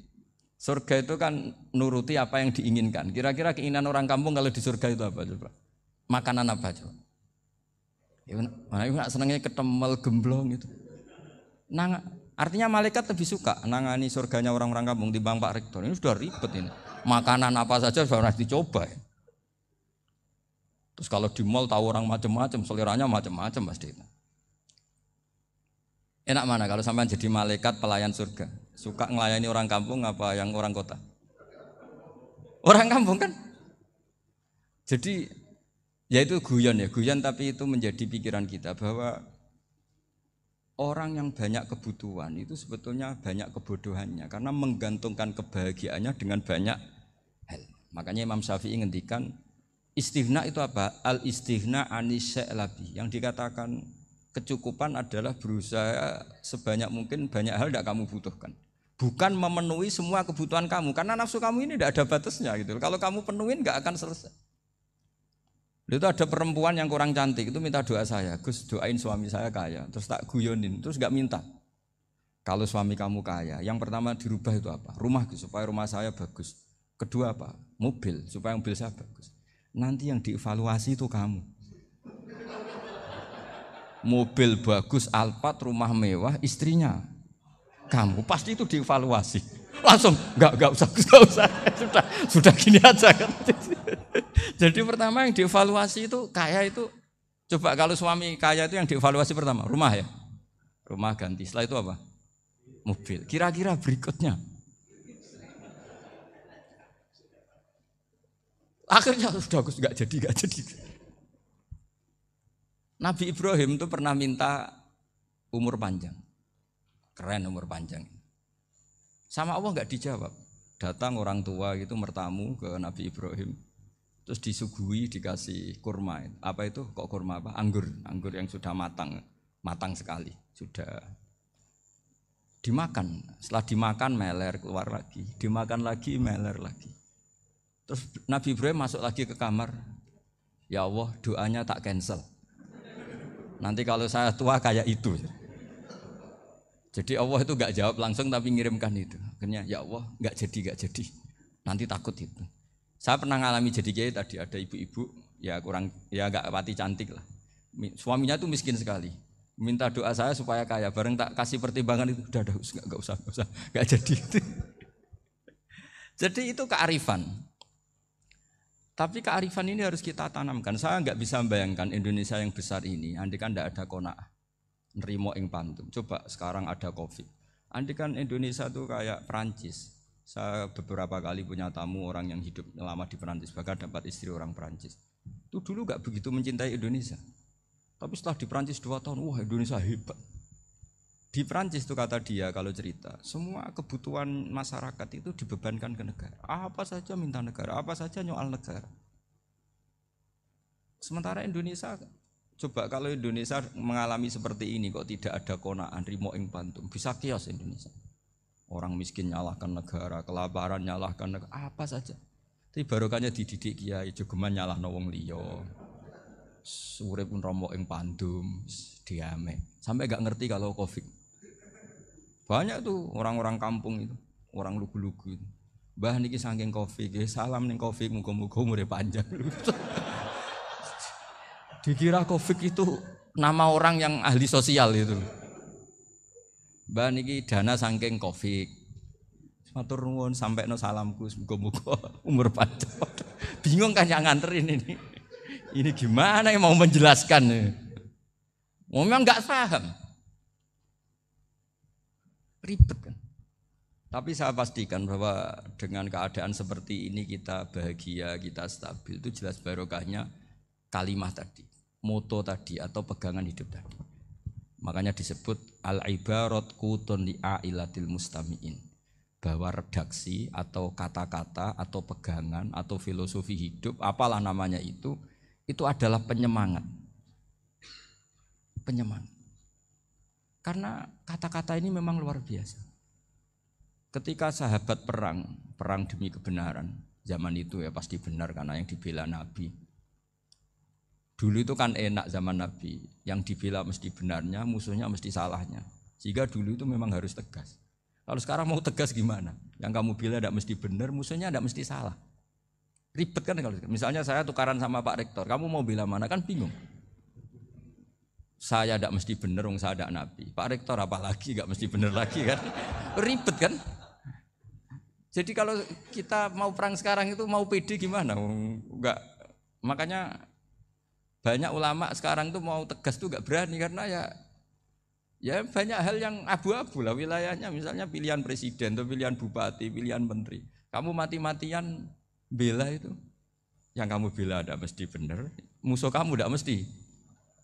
surga itu kan nuruti apa yang diinginkan. Kira-kira keinginan orang kampung kalau di surga itu apa coba? Makanan apa coba? Ya nak senengnya ketemel gemblong itu. Artinya malaikat lebih suka nangani surganya orang-orang kampung timbang Pak Rektor. Ini sudah ribet ini. Makanan apa saja sudah harus dicoba. Ya. Terus kalau di mall tahu orang macam-macam, seleranya macam-macam pasti itu. Enak mana kalau sampai jadi malaikat pelayan surga? Suka ngelayani orang kampung apa yang orang kota? Orang kampung kan? Jadi ya itu guyon tapi itu menjadi pikiran kita bahwa orang yang banyak kebutuhan itu sebetulnya banyak kebodohannya karena menggantungkan kebahagiaannya dengan banyak hal. Makanya Imam Syafi'i ngendikan istighna itu apa? Al istighna anisya'labi. Yang dikatakan kecukupan adalah berusaha sebanyak mungkin banyak hal tidak kamu butuhkan. Bukan memenuhi semua kebutuhan kamu karena nafsu kamu ini tidak ada batasnya gitu. Kalau kamu penuhin nggak akan selesai. Itu ada perempuan yang kurang cantik itu minta doa saya, Gus doain suami saya kaya, terus tak guyonin, terus nggak minta. Kalau suami kamu kaya, yang pertama dirubah itu apa? Rumah Gus, supaya rumah saya bagus. Kedua apa? Mobil, supaya mobil saya bagus. Nanti yang dievaluasi itu kamu. mobil bagus, Alphard, rumah mewah, istrinya kamu, pasti itu dievaluasi. Langsung enggak usah. Sudah gini aja kan. Jadi pertama yang dievaluasi itu kaya itu, coba kalau suami kaya itu yang dievaluasi pertama rumah ya. Rumah ganti. Setelah itu apa? Mobil. Kira-kira berikutnya. Akhirnya sudah enggak jadi. Nabi Ibrahim itu pernah minta umur panjang. Keren umur panjang. Sama Allah enggak dijawab. Datang orang tua gitu mertamu ke Nabi Ibrahim. Terus disuguhi dikasih kurma. Apa itu? Kok kurma apa? Anggur yang sudah matang sekali. Sudah dimakan. Setelah dimakan meler keluar lagi. Dimakan lagi meler lagi. Terus Nabi Ibrahim masuk lagi ke kamar. Ya Allah, doanya tak cancel. Nanti kalau saya tua kayak itu. Jadi Allah itu enggak jawab langsung tapi ngirimkan itu. Akhirnya ya Allah enggak jadi. Nanti takut itu. Saya pernah ngalami jadi kiai tadi, ada ibu-ibu ya enggak pati cantik lah. Suaminya tuh miskin sekali. Minta doa saya supaya kaya. Bareng tak kasih pertimbangan itu udah enggak usah. Enggak jadi. Jadi itu kearifan. Tapi kearifan ini harus kita tanamkan. Saya enggak bisa membayangkan Indonesia yang besar ini andai kan enggak ada qanaah. Nerimo ing pantum. Coba sekarang ada Covid. Andai kan Indonesia tuh kayak Perancis. Saya beberapa kali punya tamu orang yang hidup lama di Perancis, bahkan dapat istri orang Perancis. Itu dulu gak begitu mencintai Indonesia. Tapi setelah di Perancis 2 tahun, wah Indonesia hebat. Di Perancis itu kata dia kalau cerita, semua kebutuhan masyarakat itu dibebankan ke negara. Apa saja minta negara, apa saja nyoal negara. Sementara Indonesia, coba kalau Indonesia mengalami seperti ini kok tidak ada qanaah rimo ing pantum, bisa kios Indonesia. Orang miskin nyalahkan negara, kelaparan nyalahkan negara, apa saja. Tapi barokahnya dididik kiai, jogeman nyalahno wong liya. Urip romo ing pandum, diame. Sampai gak ngerti kalau Covid. Banyak tuh orang-orang kampung itu, orang lugu-lugu itu. Mbah niki saking Covid, salam ning Covid, muga-muga umure panjang. Dikira Covid itu nama orang yang ahli sosial itu. Mbah niki dana saking Covid. Matur nuwun sampekno salamku muga-muga umur panjang. Bingung kan yang nganterin ini. Ini gimana yang mau menjelaskan? Memang enggak paham. Ribet kan. Tapi saya pastikan bahwa dengan keadaan seperti ini kita bahagia, kita stabil, itu jelas barokahnya kalimat tadi, moto tadi atau pegangan hidup tadi. Makanya disebut al-ibarat qutun li'ailatil mustami'in, bahwa redaksi atau kata-kata atau pegangan atau filosofi hidup, apalah namanya itu adalah penyemangat. Penyemangat. Karena kata-kata ini memang luar biasa. Ketika sahabat perang demi kebenaran, zaman itu ya pasti benar karena yang dibela Nabi. Dulu itu kan enak zaman Nabi, yang dibela mesti benarnya, musuhnya mesti salahnya. Sehingga dulu itu memang harus tegas. Kalau sekarang mau tegas gimana? Yang kamu bela tidak mesti benar, musuhnya tidak mesti salah. Ribet kan kalau misalnya saya tukaran sama Pak Rektor, kamu mau bela mana kan bingung. Saya tidak mesti benar, saya tidak Nabi. Pak Rektor apalagi tidak mesti benar lagi kan? Ribet kan? Jadi kalau kita mau perang sekarang itu mau pede gimana? Enggak. Makanya banyak ulama sekarang tuh mau tegas tuh enggak berani karena ya banyak hal yang abu-abu lah wilayahnya. Misalnya pilihan presiden atau pilihan bupati, pilihan menteri. Kamu mati-matian bela itu, yang kamu bela tidak mesti benar, musuh kamu tidak mesti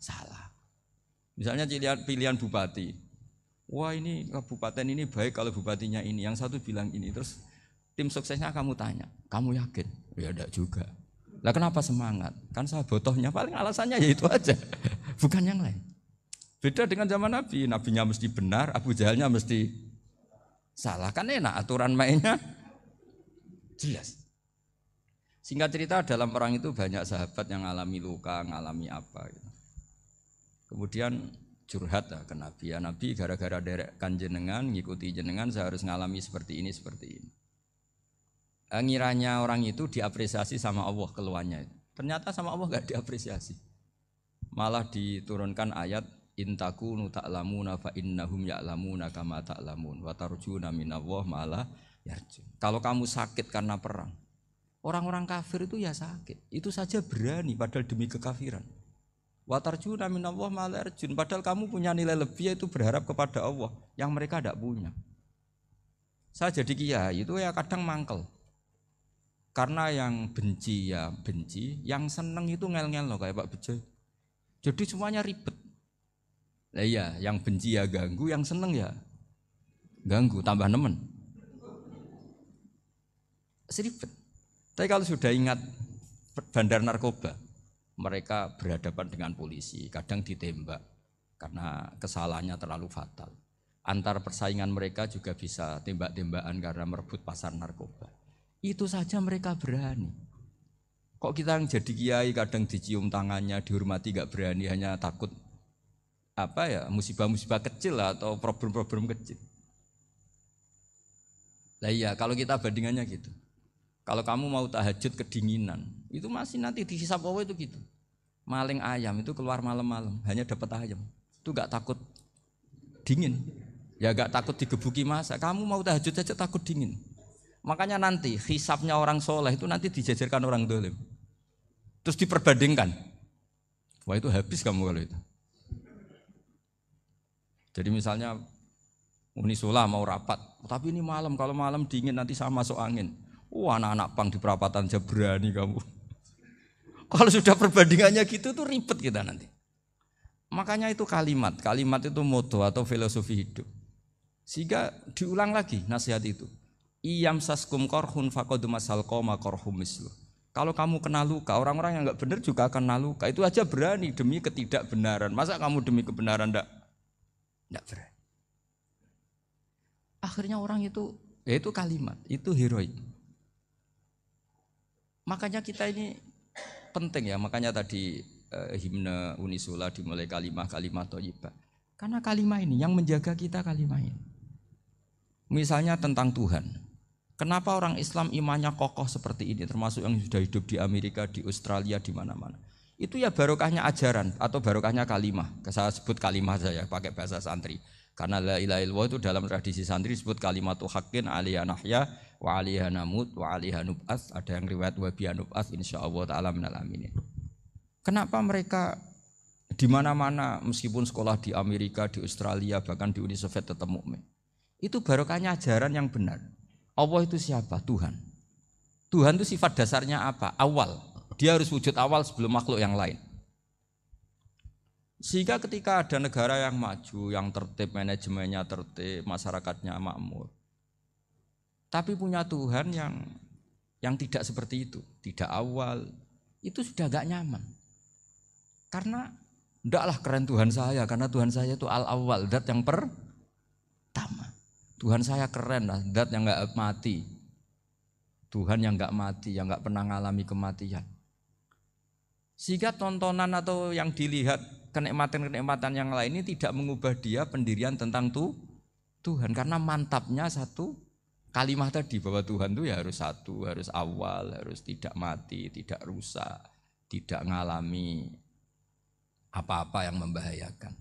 salah. Misalnya pilihan bupati, wah ini kabupaten ini baik kalau bupatinya ini, yang satu bilang ini, terus tim suksesnya kamu tanya, kamu yakin? Ya tidak juga. Lah kenapa semangat? Kan saya botohnya paling alasannya ya itu aja, bukan yang lain. Beda dengan zaman Nabi, nabinya mesti benar, Abu Jahalnya mesti salah, kan enak aturan mainnya jelas. Singkat cerita dalam perang itu banyak sahabat yang alami luka, ngalami apa gitu. Kemudian curhat lah ke Nabi, ya Nabi gara-gara derekkan jenengan, ngikuti jenengan saya harus ngalami seperti ini. Ngiranya orang itu diapresiasi sama Allah keluarnya. Ternyata sama Allah enggak diapresiasi. Malah diturunkan ayat intakunu ta'lamuna fa innahum ya'lamuna kama ta'lamun wa tarjuna minallah ma'ala yarjun. Kalau kamu sakit karena perang, orang-orang kafir itu ya sakit, itu saja berani padahal demi kekafiran. Wa tarjuna minallah ma'ala yarjun, padahal kamu punya nilai lebih, yaitu berharap kepada Allah yang mereka tidak punya. Saya jadi kiai itu ya kadang mangkel. Karena yang benci ya benci, yang seneng itu ngel-ngel loh kayak Pak Bejo. Jadi semuanya ribet. Lah iya, yang benci ya ganggu, yang seneng ya ganggu, tambah nemen. Seribet. Tapi kalau sudah ingat bandar narkoba, mereka berhadapan dengan polisi, kadang ditembak karena kesalahannya terlalu fatal. Antar persaingan mereka juga bisa tembak-tembakan karena merebut pasar narkoba. Itu saja mereka berani. Kok kita yang jadi kiai kadang dicium tangannya, dihormati gak berani, hanya takut musibah-musibah kecil atau problem-problem kecil. Lah iya, kalau kita bandingannya gitu. Kalau kamu mau tahajud kedinginan, itu masih nanti dihisab Allah itu gitu. Maling ayam itu keluar malam-malam, hanya dapat ayam. Itu gak takut dingin. Ya gak takut digebuki masa. Kamu mau tahajud saja takut dingin. Makanya nanti hisabnya orang soleh itu nanti dijajarkan orang dolim. Terus diperbandingkan. Wah itu habis kamu kalau itu. Jadi misalnya Unisula mau rapat, tapi ini malam, kalau malam dingin nanti sama masuk angin. Anak-anak pang di perapatan aja berani kamu. Kalau sudah perbandingannya gitu tuh ribet kita nanti. Makanya itu kalimat itu moto atau filosofi hidup. Sehingga diulang lagi nasihat itu. Iyam saskum korhun faqad masal qoma korhum mislu. Kalau kamu kena luka, orang-orang yang enggak benar juga akan kena luka. Itu aja berani demi ketidakbenaran. Masa kamu demi kebenaran enggak berani? Akhirnya orang itu, ya itu kalimat, itu heroik. Makanya kita ini penting ya, makanya tadi himne Unisula dimulai kalimat thayyibah. Karena kalimat ini yang menjaga kita, kalimat ini. Misalnya tentang Tuhan. Kenapa orang Islam imannya kokoh seperti ini, termasuk yang sudah hidup di Amerika, di Australia, di mana-mana. Itu ya barokahnya ajaran atau barokahnya kalimah. Saya sebut kalimah saya pakai bahasa santri. Karena la ilaha illallah itu dalam tradisi santri disebut kalimatu haqqin alaiha nahya wa alaiha namut wa alaiha nub'ats. Ada yang riwayat wa biha nub'ats insyaallah taala minal aminin. Kenapa mereka di mana-mana meskipun sekolah di Amerika, di Australia, bahkan di Uni Soviet tetap mukmin? Itu barokahnya ajaran yang benar. Allah itu siapa? Tuhan. Tuhan itu sifat dasarnya apa? Awal. Dia harus wujud awal sebelum makhluk yang lain. Sehingga ketika ada negara yang maju, yang tertib, manajemennya tertib, masyarakatnya makmur, tapi punya Tuhan yang tidak seperti itu, tidak awal, itu sudah gak nyaman. Karena ndaklah keren Tuhan saya, karena Tuhan saya itu al-awwal, zat yang pertama. Tuhan saya keren lah, zat yang gak mati. Tuhan yang gak mati, yang gak pernah mengalami kematian. Sehingga tontonan atau yang dilihat kenikmatan-kenikmatan yang lain ini tidak mengubah dia pendirian tentang Tuhan. Karena mantapnya satu kalimat tadi bahwa Tuhan itu ya harus satu, harus awal, harus tidak mati, tidak rusak, tidak mengalami apa-apa yang membahayakan.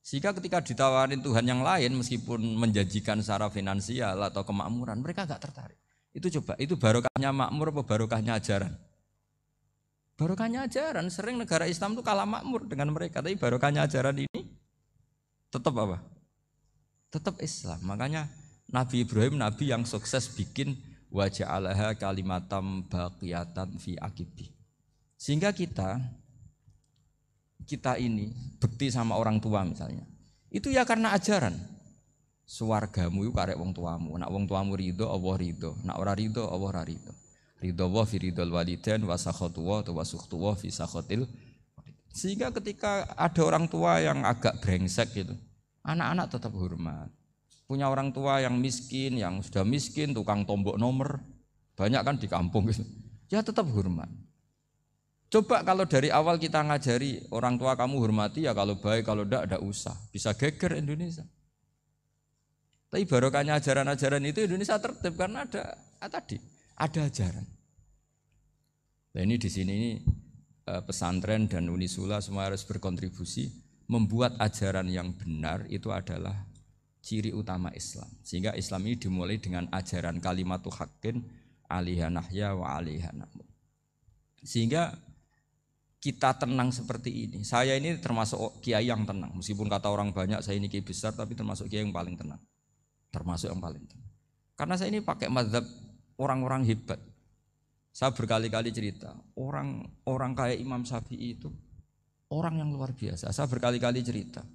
Sehingga ketika ditawarin Tuhan yang lain meskipun menjanjikan secara finansial atau kemakmuran, mereka gak tertarik. Itu coba, itu barokahnya makmur apa barokahnya ajaran? Barokahnya ajaran. Sering negara Islam itu kalah makmur dengan mereka, tapi barokahnya ajaran ini tetap apa? Tetap Islam. Makanya Nabi Ibrahim, Nabi yang sukses bikin wa ja'alaha kalimatam baqiyatan fi aqibi. Sehingga kita ini bekti sama orang tua misalnya, itu ya karena ajaran. Suwargamu itu karek wong tuamu. Nak wong tuamu ridho, Allah ridho. Nak ora ridho, Allah ora ridho. Ridho wa fi ridhol walidain wa sakhatu wa sukhtu wa fi sakhatil. Sehingga ketika ada orang tua yang agak brengsek gitu, anak-anak tetap hormat. Punya orang tua yang miskin, yang sudah miskin, tukang tombok nomor, banyak kan di kampung gitu. Ya tetap hormat. Coba kalau dari awal kita ngajari orang tua kamu hormati ya, kalau baik, kalau enggak usah. Bisa geger Indonesia. Tapi barokahnya ajaran-ajaran itu Indonesia tertib karena ada ajaran. Nah ini di sini pesantren dan Unisula semua harus berkontribusi membuat ajaran yang benar itu adalah ciri utama Islam. Sehingga Islam ini dimulai dengan ajaran kalimatu haqqin alaiha nahya wa alaiha namut. Sehingga kita tenang seperti ini. Saya ini termasuk kiai yang tenang. Meskipun kata orang banyak saya ini kiai besar, tapi termasuk kiai yang paling tenang. Termasuk yang paling tenang. Karena saya ini pakai mazhab orang-orang hebat. Saya berkali-kali cerita, orang kayak Imam Syafi'i itu orang yang luar biasa. Saya berkali-kali cerita,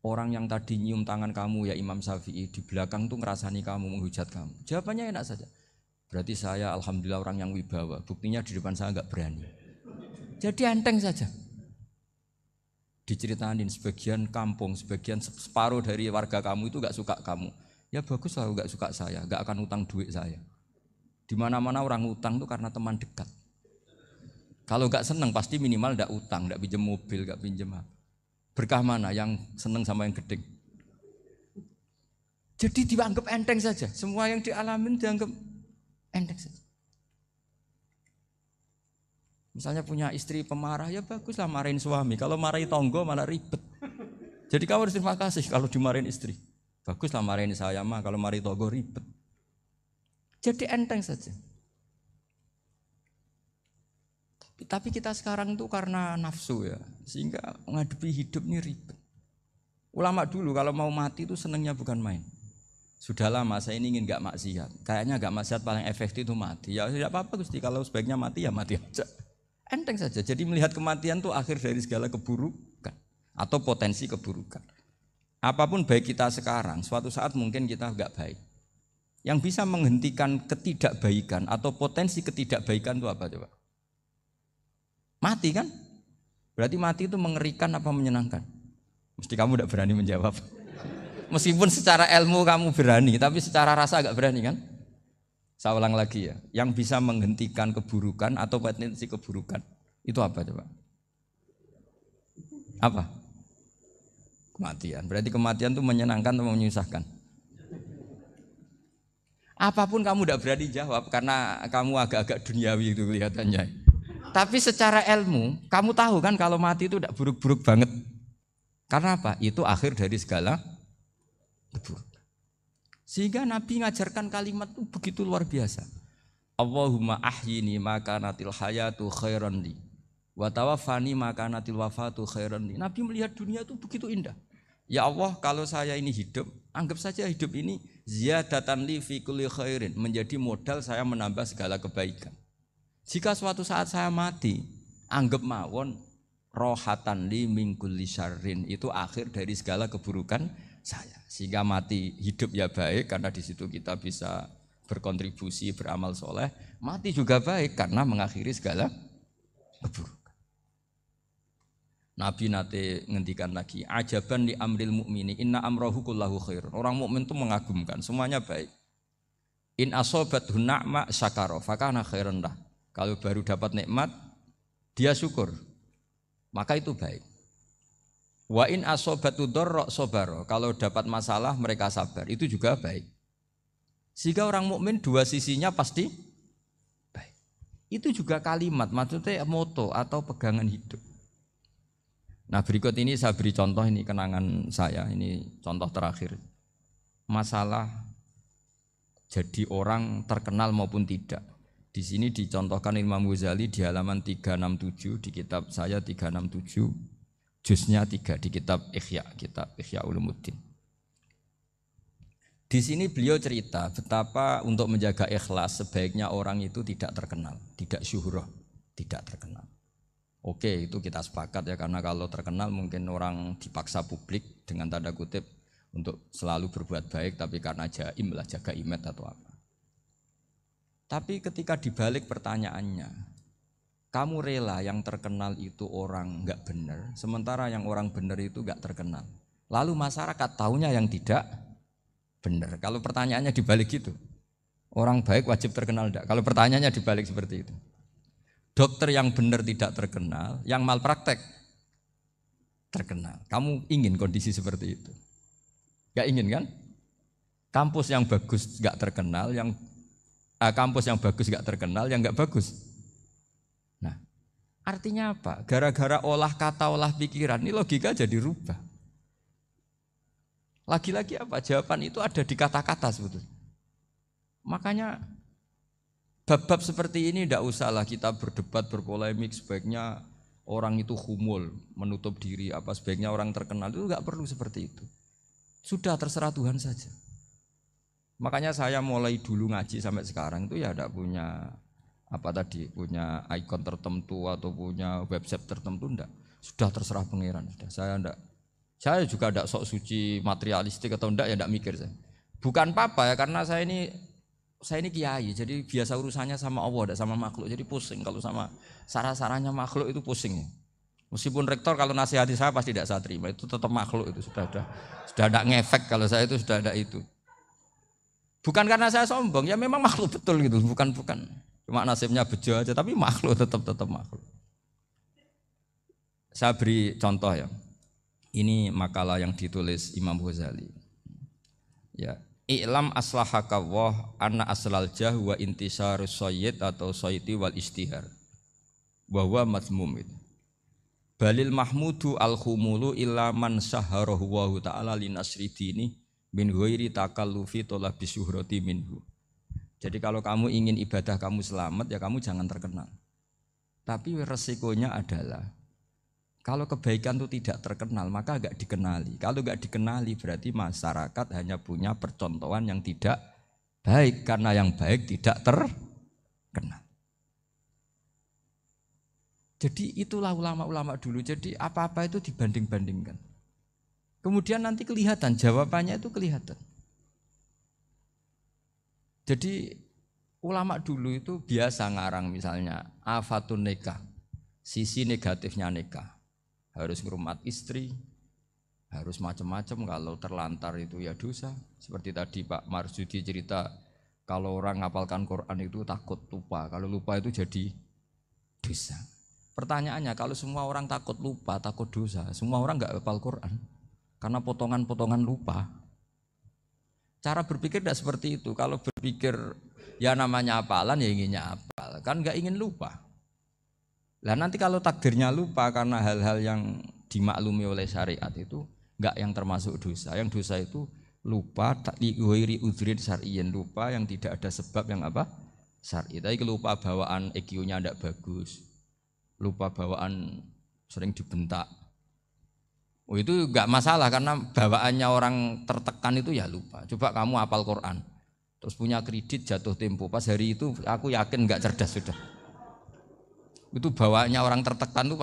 orang yang tadi nyium tangan kamu ya Imam Syafi'i, di belakang tuh ngerasani kamu, menghujat kamu. Jawabannya enak saja. Berarti saya alhamdulillah orang yang wibawa. Buktinya di depan saya enggak berani. Jadi enteng saja. Diceritain sebagian kampung, sebagian separuh dari warga kamu itu enggak suka kamu. Ya bagus lah enggak suka saya, enggak akan utang duit saya. Di mana-mana orang utang itu karena teman dekat. Kalau enggak senang pasti minimal enggak utang, enggak pinjam mobil, enggak pinjam apa. Berkah mana yang senang sama yang gede. Jadi dianggap enteng saja. Semua yang dialamin dianggap enteng saja. Misalnya punya istri pemarah, ya baguslah marahin suami. Kalau marahin tonggo malah ribet. Jadi kamu harus terima kasih kalau dimarahin istri. Baguslah marahin saya mah, kalau marahin tonggo ribet. Jadi enteng saja. Tapi kita sekarang itu karena nafsu ya, sehingga menghadapi hidup ini ribet. Ulama dulu kalau mau mati itu senangnya bukan main. Sudah lama saya ini ingin gak maksiat. Kayaknya gak maksiat paling efektif itu mati. Ya tidak apa-apa Gusti, kalau sebaiknya mati ya mati aja. Enteng saja. Jadi melihat kematian itu akhir dari segala keburukan atau potensi keburukan. Apapun baik kita sekarang, suatu saat mungkin kita gak baik. Yang bisa menghentikan ketidakbaikan atau potensi ketidakbaikan itu apa coba? Mati kan? Berarti mati itu mengerikan apa menyenangkan? Mesti kamu tidak berani menjawab. Meskipun secara ilmu kamu berani, tapi secara rasa agak berani kan? Saya ulang lagi ya. Yang bisa menghentikan keburukan atau potensi keburukan itu apa coba? Apa? Kematian. Berarti kematian itu menyenangkan atau menyusahkan? Apapun kamu tidak berani jawab karena kamu agak-agak duniawi itu kelihatannya. Tapi secara ilmu, kamu tahu kan kalau mati itu tidak buruk-buruk banget. Karena apa? Itu akhir dari segala keburukan. Sehingga Nabi ngajarkan kalimat itu begitu luar biasa. Allahumma ahyini maka natil hayatu khairan li wa tawaffani maka natil wafatu khairan li. Nabi melihat dunia itu begitu indah. Ya Allah, kalau saya ini hidup, anggap saja hidup ini ziyadatan li fi kulli khairin, menjadi modal saya menambah segala kebaikan. Jika suatu saat saya mati, anggap mawon rohatan li min kulli syarrin, itu akhir dari segala keburukan saya. Sehingga mati hidup ya baik karena di situ kita bisa berkontribusi, beramal soleh. Mati juga baik karena mengakhiri segala keburukan. Nabi nate ngendikan lagi, ajaban li amril mu'mini inna amrahu kullahu khair. Orang mukmin itu mengagumkan, semuanya baik. In asobathu na'ma syakara fakana khairan lah. Kalau baru dapat nikmat, dia syukur, maka itu baik. Wa in asobatu dharra sabara. Kalau dapat masalah mereka sabar, itu juga baik. Sehingga orang mukmin dua sisinya pasti baik. Itu juga kalimat, maksudnya moto atau pegangan hidup. Nah berikut ini saya beri contoh, ini kenangan saya, ini contoh terakhir. Masalah jadi orang terkenal maupun tidak. Di sini dicontohkan Imam Ghazali di halaman 367 di kitab saya 367, juznya 3 di kitab Ihya Ulumuddin. Di sini beliau cerita betapa untuk menjaga ikhlas sebaiknya orang itu tidak terkenal, tidak syuhrah, tidak terkenal. Oke, itu kita sepakat ya, karena kalau terkenal mungkin orang dipaksa publik dengan tanda kutip untuk selalu berbuat baik, tapi karena jaim lah, jaga image atau apa. Tapi ketika dibalik pertanyaannya, kamu rela yang terkenal itu orang enggak benar, sementara yang orang benar itu enggak terkenal. Lalu masyarakat taunya yang tidak benar. Kalau pertanyaannya dibalik gitu, orang baik wajib terkenal enggak? Kalau pertanyaannya dibalik seperti itu. Dokter yang benar tidak terkenal, yang malpraktek terkenal. Kamu ingin kondisi seperti itu? Gak ingin kan? Kampus yang bagus gak terkenal, kampus yang bagus gak terkenal, yang gak bagus. Nah, Artinya apa? Gara-gara olah kata, olah pikiran, ini logika jadi rubah. Lagi-lagi apa? Jawaban itu ada di kata-kata sebetulnya. Makanya bab-bab seperti ini tidak usahlah kita berdebat, berpolemik. Sebaiknya orang itu humul, menutup diri. Apa sebaiknya orang terkenal, itu nggak perlu seperti itu. Sudah terserah Tuhan saja. Makanya saya mulai dulu ngaji sampai sekarang itu ya tidak punya punya ikon tertentu atau punya website tertentu, enggak. Sudah terserah pangeran. Sudah. Saya juga tidak sok suci materialistik atau enggak, ya enggak mikir saya. Bukan apa-apa ya, karena saya ini kiai, jadi biasa urusannya sama Allah, tidak sama makhluk. Jadi pusing kalau sama sarah-sarahnya makhluk itu pusing ya. Meskipun rektor kalau nasihati saya pasti tidak saya terima, itu tetap makhluk, itu sudah ada ngefek kalau saya itu sudah ada itu. Bukan karena saya sombong, ya memang makhluk betul gitu, bukan. Cuma nasibnya bejo aja, tapi makhluk tetap makhluk. Saya beri contoh ya. Ini makalah yang ditulis Imam Ghazali. Ya, i'lam aslahaka Allah anna aslal jah wa intisarus sayyid atau sayyidi wal istihar. Wa huwa mazmum itu. Balil mahmudu al-khumulu illa man saharahu wa ta'ala linasri dini min ghairi takallufi talabi syuhrati minhu. Jadi kalau kamu ingin ibadah kamu selamat, ya kamu jangan terkenal. Tapi resikonya adalah kalau kebaikan itu tidak terkenal, maka agak dikenali. Kalau agak dikenali berarti masyarakat hanya punya percontohan yang tidak baik, karena yang baik tidak terkenal. Jadi itulah ulama-ulama dulu. Jadi apa-apa itu dibanding-bandingkan. Kemudian nanti kelihatan, jawabannya itu kelihatan. Jadi ulama dulu itu biasa ngarang misalnya afatun nikah, sisi negatifnya nikah, harus ngurmat istri, harus macam-macam, kalau terlantar itu ya dosa. Seperti tadi Pak Marsudi cerita, kalau orang ngapalkan Quran itu takut lupa, kalau lupa itu jadi dosa. Pertanyaannya, kalau semua orang takut lupa, takut dosa, semua orang nggak hafal Quran karena potongan-potongan lupa. Cara berpikir tidak seperti itu. Kalau berpikir ya namanya hafalan ya inginnya hafal, kan nggak ingin lupa. Lah nanti kalau takdirnya lupa karena hal-hal yang dimaklumi oleh syariat itu nggak yang termasuk dosa. Yang dosa itu lupa liwiri udrin syar'iyyin, lupa yang tidak ada sebab yang apa? Syar'i. Tapi lupa bawaan EQ-nya tidak bagus, lupa bawaan sering dibentak. Oh itu enggak masalah karena bawaannya orang tertekan itu ya lupa. Coba kamu hafal Quran, terus punya kredit jatuh tempo, pas hari itu aku yakin enggak cerdas sudah. Itu bawaannya orang tertekan itu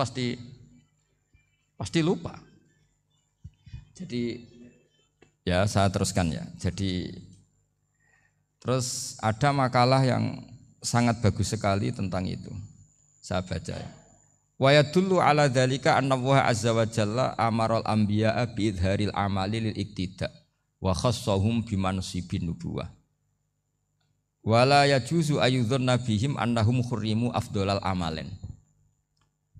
pasti lupa. Jadi ya saya teruskan ya. Jadi terus ada makalah yang sangat bagus sekali tentang itu. Saya baca ya. Wa yadullu ala dzalika anna Allah azza wa jalla amaral anbiya'a bi idharil amali lil iktida wa khassahum bi mansibin nubuwah. Wala yajuzu ayyudhanna bihim annahum khurrimu afdhalal amalen.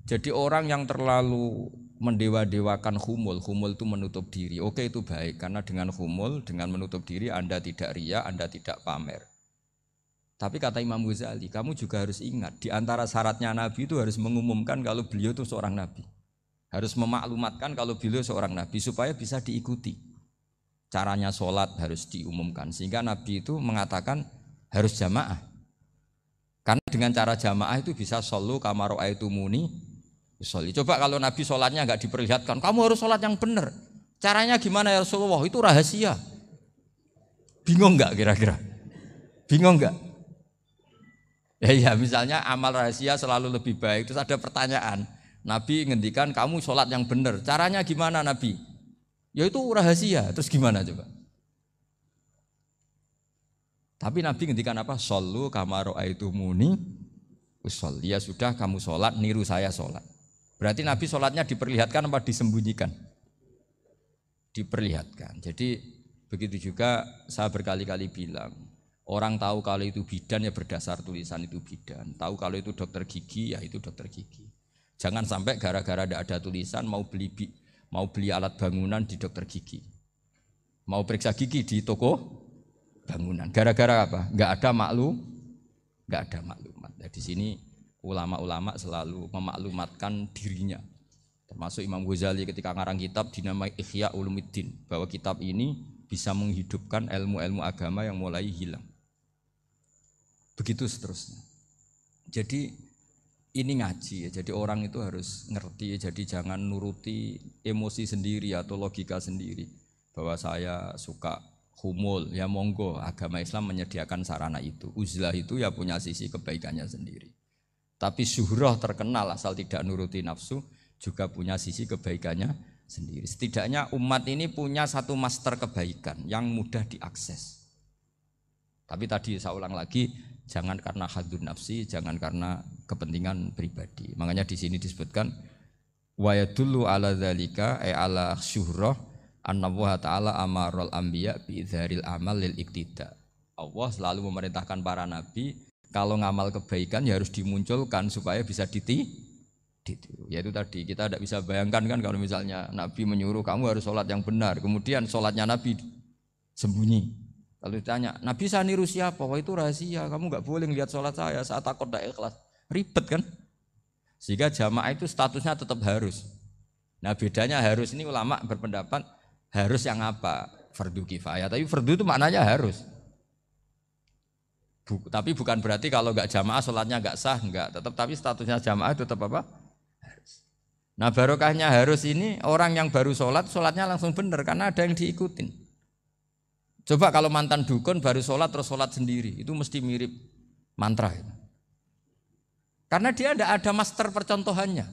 Jadi orang yang terlalu mendewa-dewakan khumul itu menutup diri. Oke, itu baik karena dengan khumul, dengan menutup diri Anda tidak riya, Anda tidak pamer. Tapi kata Imam Ghazali, kamu juga harus ingat, di antara syaratnya Nabi itu harus mengumumkan kalau beliau itu seorang Nabi. Harus memaklumatkan kalau beliau seorang Nabi supaya bisa diikuti. Caranya sholat harus diumumkan. Sehingga Nabi itu mengatakan harus jamaah. Karena dengan cara jamaah itu bisa shollu kama ra'aitumuni usolli. Coba kalau Nabi sholatnya enggak diperlihatkan, kamu harus sholat yang benar. Caranya gimana ya Rasulullah? Itu rahasia. Bingung enggak kira-kira? Bingung enggak? Ya misalnya amal rahasia selalu lebih baik. Terus ada pertanyaan, Nabi ngendikan kamu sholat yang benar, caranya gimana Nabi? Ya itu rahasia. Terus gimana coba? Tapi Nabi ngendikan apa? Shollu kama ra'aitumuni usolli. Ya sudah, kamu sholat niru saya sholat. Berarti Nabi sholatnya diperlihatkan apa disembunyikan? Diperlihatkan. Jadi begitu juga saya berkali-kali bilang, orang tahu kalau itu bidan ya berdasar tulisan itu bidan. Tahu kalau itu dokter gigi ya itu dokter gigi. Jangan sampai gara-gara tidak ada tulisan mau beli alat bangunan di dokter gigi. Mau periksa gigi di toko bangunan. Gara-gara apa? Enggak ada maklumat. Nah, di sini ulama-ulama selalu memaklumatkan dirinya. Termasuk Imam Ghazali ketika ngarang kitab dinamai Ihya Ulumuddin, bahwa kitab ini bisa menghidupkan ilmu-ilmu agama yang mulai hilang. Begitu seterusnya. Jadi ini ngaji ya, jadi orang itu harus ngerti ya, jadi jangan nuruti emosi sendiri atau logika sendiri. Bahwa saya suka humul, ya monggo, agama Islam menyediakan sarana itu. Uzlah itu ya punya sisi kebaikannya sendiri. Tapi syuhrah terkenal asal tidak nuruti nafsu juga punya sisi kebaikannya sendiri. Setidaknya umat ini punya satu master kebaikan yang mudah diakses. Tapi tadi saya ulang lagi, jangan karena hadun nafsi, jangan karena kepentingan pribadi. Makanya di sini disebutkan wa yadullu ala dzalika ala syuhrah annallaha ta'ala amarul anbiya bi idzharil amal lil iktida. Allah selalu memerintahkan para nabi kalau ngamal kebaikan ya harus dimunculkan supaya bisa ditiru. Yaitu tadi kita tidak bisa bayangkan kan kalau misalnya Nabi menyuruh kamu harus sholat yang benar, kemudian sholatnya Nabi sembunyi. Kalau ditanya, Nabi saya niru siapa? Wah itu rahasia, kamu nggak boleh lihat sholat saya saat takut tidak ikhlas. Ribet kan? Sehingga jamaah itu statusnya tetap harus. Nah bedanya harus ini ulama berpendapat harus yang apa? Fardu kifayah. Tapi fardu itu maknanya harus. Tapi bukan berarti kalau nggak jamaah sholatnya nggak sah, nggak. Tapi statusnya jamaah itu tetap apa? Harus. Nah barokahnya harus ini orang yang baru sholat, sholatnya langsung benar karena ada yang diikutin. Coba kalau mantan dukun baru sholat terus sholat sendiri, itu mesti mirip mantra. Karena dia tidak ada master percontohannya.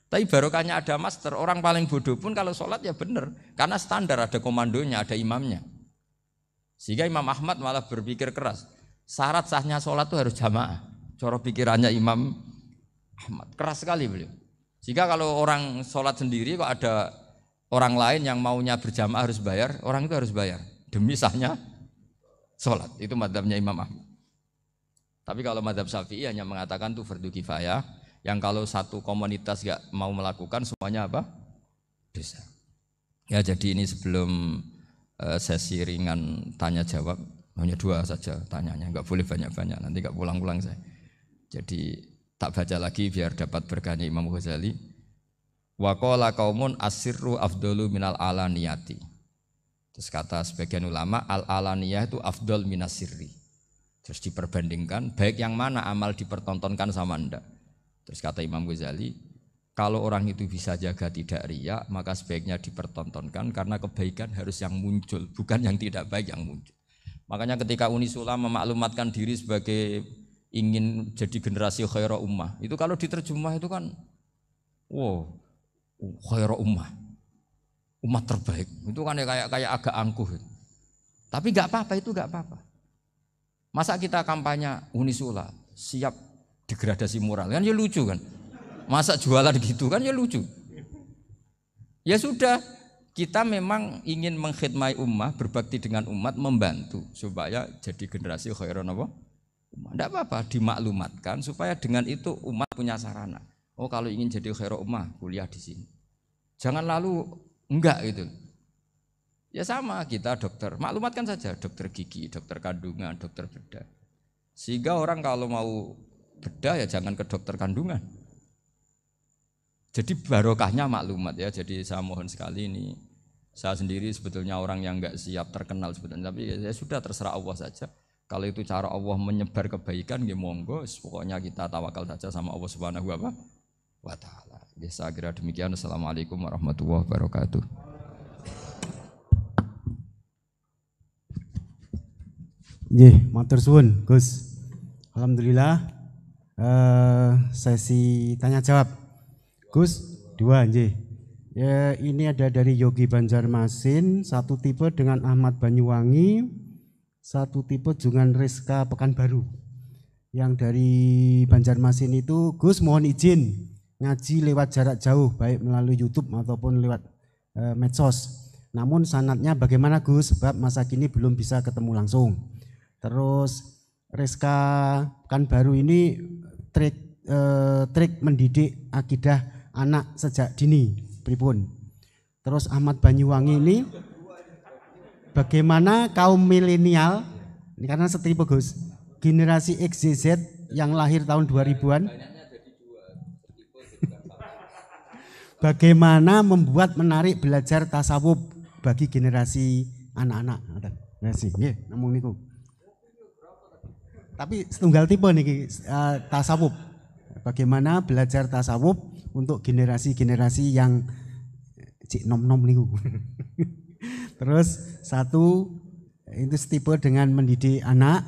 Tapi barokahnya ada master, orang paling bodoh pun kalau sholat ya benar. Karena standar ada komandonya, ada imamnya. Sehingga Imam Ahmad malah berpikir keras. Syarat sahnya sholat itu harus jamaah. Cara pikirannya Imam Ahmad. Keras sekali beliau. Sehingga kalau orang sholat sendiri kok ada orang lain yang maunya berjamaah harus bayar, orang itu harus bayar. Demi sahnya sholat. Itu madzhabnya Imam Ahmad. Tapi kalau madzhab Syafi'i hanya mengatakan itu fardu kifayah. Yang kalau satu komunitas gak mau melakukan semuanya apa? Dosa. Ya jadi ini sebelum sesi ringan tanya jawab, hanya 2 saja tanyanya, enggak boleh banyak-banyak, nanti enggak pulang-pulang saya. Jadi tak baca lagi biar dapat berkahnya Imam Ghazali. Wa qala qaumun asirru afdalu minal alaniyati. Terus kata sebagian ulama al alaniyah itu afdal minas sirri. Terus diperbandingkan baik yang mana amal dipertontonkan sama ndak. Terus kata Imam Ghazali, kalau orang itu bisa jaga tidak riya, maka sebaiknya dipertontonkan karena kebaikan harus yang muncul, bukan yang tidak baik yang muncul. Makanya ketika Unisula memaklumatkan diri sebagai ingin jadi generasi khaira ummah, itu kalau diterjemah itu kan, wow, khaira ummah, umat terbaik. Itu kan kayak agak angkuh. Tapi nggak apa-apa, itu nggak apa-apa. Masa kita kampanye Unisula siap degradasi moral kan ya lucu kan. Masa jualan gitu kan ya lucu. Ya sudah, kita memang ingin mengkhidmati ummah, berbakti dengan umat, membantu supaya jadi generasi khairon apa? Ummah. Tidak apa-apa, dimaklumatkan supaya dengan itu umat punya sarana. Oh kalau ingin jadi khairon ummah, kuliah di sini. Jangan lalu enggak gitu. Ya sama kita dokter, maklumatkan saja dokter gigi, dokter kandungan, dokter bedah. Sehingga orang kalau mau bedah ya jangan ke dokter kandungan. Jadi barokahnya maklumat ya. Jadi saya mohon sekali ini, saya sendiri sebetulnya orang yang enggak siap terkenal sebetulnya, tapi ya sudah terserah Allah saja. Kalau itu cara Allah menyebar kebaikan ya monggo, pokoknya kita tawakal saja sama Allah Subhanahu wa taala. Ya saya kira demikian. Assalamualaikum warahmatullahi wabarakatuh.
Nggih, matur suwun, Gus. Alhamdulillah. Sesi tanya jawab. Gus, 2 nggih. Ya, ini ada dari Yogi Banjarmasin, 1 tipe dengan Ahmad Banyuwangi, 1 tipe dengan Rizka Pekanbaru. Yang dari Banjarmasin itu, Gus mohon izin ngaji lewat jarak jauh, baik melalui YouTube ataupun lewat medsos. Namun sanadnya bagaimana Gus? Sebab masa kini belum bisa ketemu langsung. Terus Rizka Pekanbaru ini trik mendidik akidah anak sejak dini pripun. Terus Ahmad Banyuwangi ini bagaimana kaum milenial, ini karena setipe Gus, generasi XYZ yang lahir tahun 2000-an. Bagaimana membuat menarik belajar tasawuf bagi generasi anak-anak. Nggih, namung niku. Tapi setunggal tipe niki tasawuf. Bagaimana belajar tasawuf untuk generasi-generasi yang cik nom-nom niku. Terus satu itu tipe dengan mendidik anak.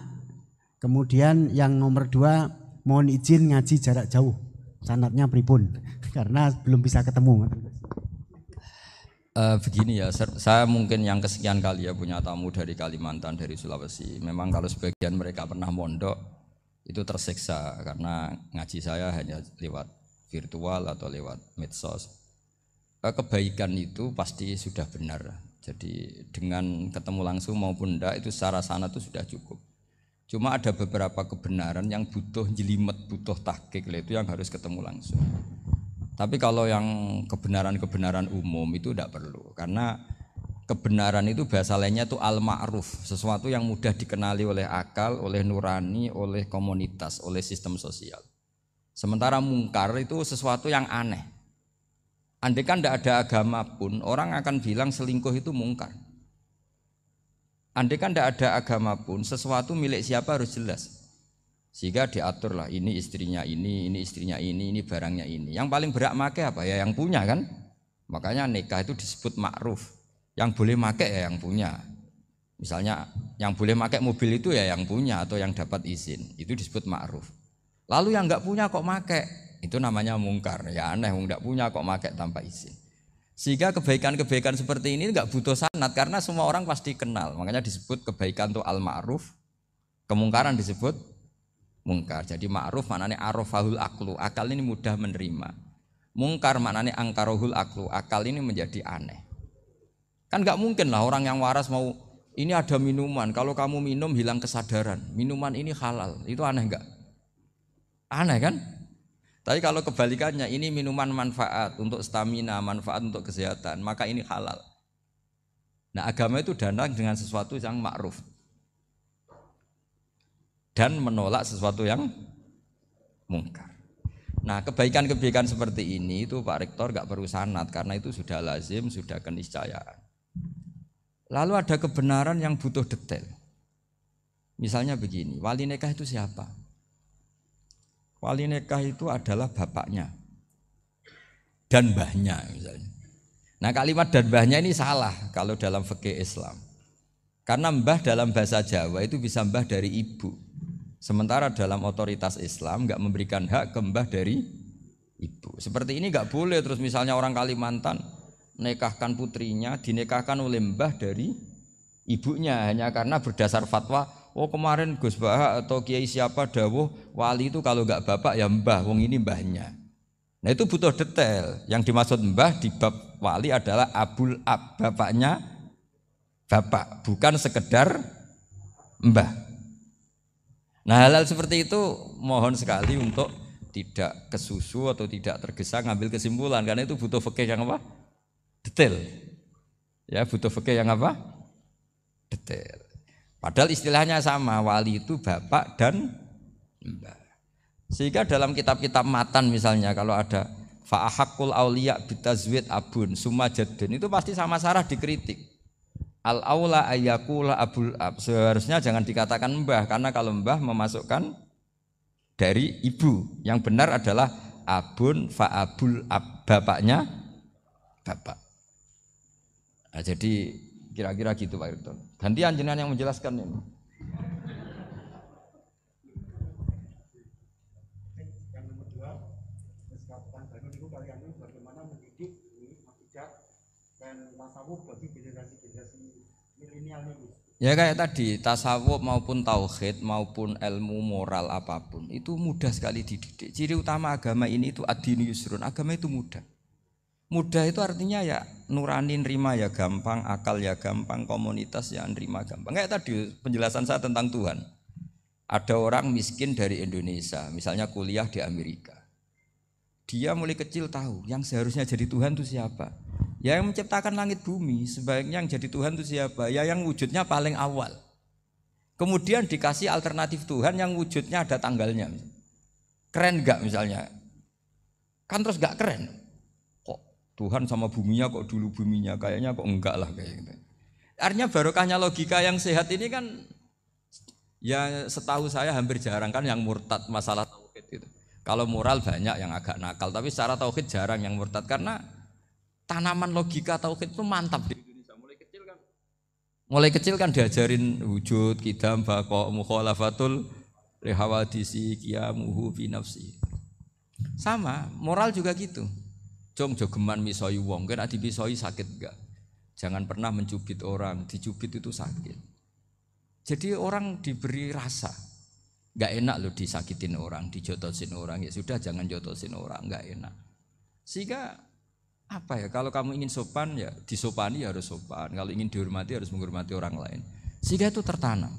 Kemudian yang nomor 2 mohon izin ngaji jarak jauh. Sanatnya pripun? Karena belum bisa ketemu.
Begini ya, saya mungkin yang kesekian kali ya punya tamu dari Kalimantan, dari Sulawesi. Memang kalau sebagian mereka pernah mondok itu tersiksa karena ngaji saya hanya lewat virtual atau lewat medsos. Kebaikan itu pasti sudah benar. Jadi dengan ketemu langsung maupun enggak itu secara sana itu sudah cukup. Cuma ada beberapa kebenaran yang butuh jelimet, butuh tahqiq, itu yang harus ketemu langsung. Tapi kalau yang kebenaran-kebenaran umum itu tidak perlu, karena kebenaran itu bahasa lainnya itu al-ma'ruf, sesuatu yang mudah dikenali oleh akal, oleh nurani, oleh komunitas, oleh sistem sosial. Sementara mungkar itu sesuatu yang aneh. Andai kan tidak ada agama pun, orang akan bilang selingkuh itu mungkar. Andai kan tidak ada agama pun, sesuatu milik siapa harus jelas. Sehingga diaturlah ini istrinya ini istrinya ini barangnya ini. Yang paling berhak make apa ya yang punya kan. Makanya nikah itu disebut ma'ruf. Yang boleh make ya yang punya. Misalnya yang boleh make mobil itu ya yang punya atau yang dapat izin. Itu disebut ma'ruf. Lalu yang enggak punya kok make, itu namanya mungkar. Ya aneh, enggak punya kok make tanpa izin. Sehingga kebaikan-kebaikan seperti ini enggak butuh sanad karena semua orang pasti kenal. Makanya disebut kebaikan itu al-ma'ruf. Kemungkaran disebut mungkar. Jadi ma'ruf maknanya arafahul aklu, akal ini mudah menerima. Mungkar maknanya angkarohul aklu, akal ini menjadi aneh. Kan nggak mungkin lah orang yang waras mau ini ada minuman, kalau kamu minum hilang kesadaran, minuman ini halal, itu aneh nggak? Aneh kan? Tapi kalau kebalikannya ini minuman manfaat untuk stamina, manfaat untuk kesehatan, maka ini halal. Nah agama itu datang dengan sesuatu yang ma'ruf dan menolak sesuatu yang mungkar. Nah kebaikan-kebaikan seperti ini itu Pak Rektor gak perlu sanad karena itu sudah lazim, sudah keniscayaan. Lalu ada kebenaran yang butuh detail. Misalnya begini, wali nikah itu siapa? Wali nikah itu adalah bapaknya dan mbahnya misalnya. Nah kalimat dan mbahnya ini salah kalau dalam fikih Islam. Karena mbah dalam bahasa Jawa itu bisa mbah dari ibu. Sementara dalam otoritas Islam enggak memberikan hak ke mbah dari ibu. Seperti ini enggak boleh. Terus misalnya orang Kalimantan nikahkan putrinya dinikahkan oleh mbah dari ibunya hanya karena berdasar fatwa. Oh kemarin Gus Bahak atau Kiai siapa dawuh wali itu kalau enggak bapak ya mbah. Wong ini mbahnya. Nah itu butuh detail. Yang dimaksud mbah di bab wali adalah abul ab, bapaknya bapak, bukan sekedar mbah. Nah hal-hal seperti itu mohon sekali untuk tidak kesusu atau tidak tergesa ngambil kesimpulan karena itu butuh fikih yang apa? Detail. Ya butuh fikih yang apa? Detail. Padahal istilahnya sama, wali itu bapak dan mbah. Sehingga dalam kitab-kitab matan misalnya kalau ada fa'ahakul auliya bitazwid abun summa jaddun itu pasti sama sarah dikritik. Al-aula ayyakula abul ab, seharusnya jangan dikatakan mbah karena kalau mbah memasukkan dari ibu. Yang benar adalah abun fa'abul ab, bapaknya bapak. Nah, jadi kira-kira gitu Pak Rektor. Gantian jenengan yang menjelaskan ini.
Yang nomor 2, bagaimana mendidik akidah dan tasawuf bagi generasi-generasi milenial ini.
Ya kayak tadi tasawuf maupun tauhid maupun ilmu moral apapun itu mudah sekali dididik. Ciri utama agama ini itu ad-dinu yusrun, agama itu mudah. Mudah itu artinya ya nurani nerima ya gampang, akal ya gampang, komunitas ya nerima gampang. Kayak tadi penjelasan saya tentang Tuhan. Ada orang miskin dari Indonesia, misalnya kuliah di Amerika. Dia mulai kecil tahu yang seharusnya jadi Tuhan itu siapa. Ya yang menciptakan langit bumi, sebaiknya yang jadi Tuhan itu siapa? Ya yang wujudnya paling awal. Kemudian dikasih alternatif Tuhan yang wujudnya ada tanggalnya. Keren enggak misalnya? Kan terus enggak keren. Kok Tuhan sama buminya kok dulu buminya? Kayaknya kok enggak lah kayak gitu. Artinya barokahnya logika yang sehat ini kan ya setahu saya hampir jarang kan yang murtad masalah tauhid itu. Kalau moral banyak yang agak nakal, tapi secara tauhid jarang yang murtad karena tanaman logika tauhid itu mantap di Indonesia. Mulai kecil kan diajarin wujud, qidam, baqa, mukhalafatul lihawadisi, qiyamuhu fi nafsi. Sama, moral juga gitu. Jong jogeman misoi wong, kan dipisoi sakit enggak? Jangan pernah mencubit orang, dicubit itu sakit. Jadi orang diberi rasa, enggak enak loh disakitin orang, dijotosin orang, ya sudah jangan jotosin orang, enggak enak. Sehingga apa ya, kalau kamu ingin sopan ya disopani ya harus sopan, kalau ingin dihormati harus menghormati orang lain, sehingga itu tertanam.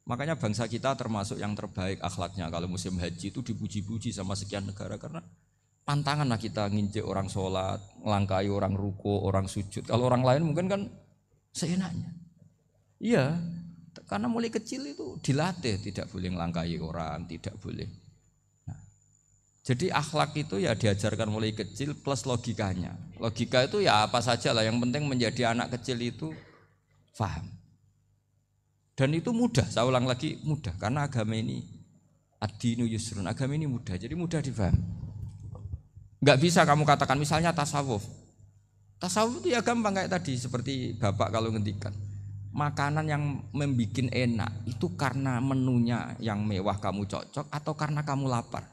Makanya bangsa kita termasuk yang terbaik akhlaknya kalau musim haji itu dipuji-puji sama sekian negara karena pantangan lah kita nginjek orang sholat, melangkai orang ruko, orang sujud. Kalau orang lain mungkin kan seenaknya. Iya, karena mulai kecil itu dilatih tidak boleh melangkai orang, tidak boleh. Jadi akhlak itu ya diajarkan mulai kecil plus logikanya. Logika itu ya apa saja lah, yang penting menjadi anak kecil itu paham. Dan itu mudah, saya ulang lagi mudah, karena agama ini ad-dinu yusrun, agama ini mudah, jadi mudah difahami. Enggak bisa kamu katakan misalnya tasawuf. Tasawuf itu ya gampang kayak tadi, seperti Bapak kalau ngendikan. Makanan yang membuat enak itu karena menunya yang mewah kamu cocok atau karena kamu lapar.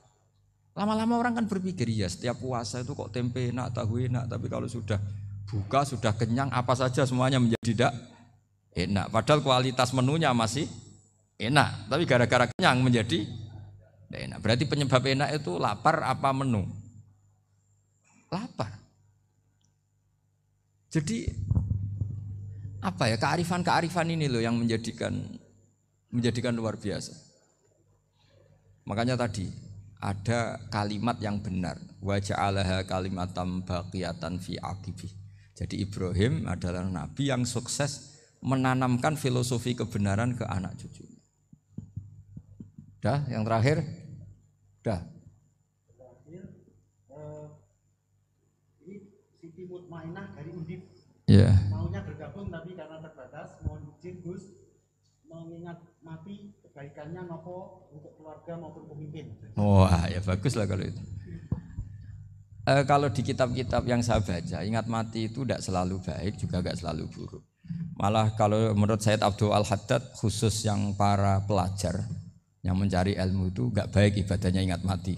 Lama-lama orang kan berpikir ya setiap puasa itu kok tempe enak, tahu enak, tapi kalau sudah buka, sudah kenyang, apa saja semuanya menjadi tidak enak. Padahal kualitas menunya masih enak, tapi gara-gara kenyang menjadi tidak enak. Berarti penyebab enak itu lapar apa menu? Lapar. Jadi apa ya, kearifan-kearifan ini loh yang menjadikan luar biasa. Makanya tadi ada kalimat yang benar, wa ja'alaha kalimatam baqiyatan fi aqibi. Jadi Ibrahim adalah nabi yang sukses menanamkan filosofi kebenaran ke anak cucunya. Dah, yang terakhir. Dah.
Ini Siti Mutmainah dari Undip.
Ya.
Maunya bergabung tapi karena terbatas, mohon izin Gus mengingat mati kebaikannya nopo untuk keluarga maupun pemimpin.
Wah, ya bagus lah kalau itu. Kalau di kitab-kitab yang saya baca, ingat mati itu tidak selalu baik, juga tidak selalu buruk. Malah kalau menurut Sayyid Abdul Al-Haddad, khusus yang para pelajar yang mencari ilmu itu nggak baik ibadahnya ingat mati.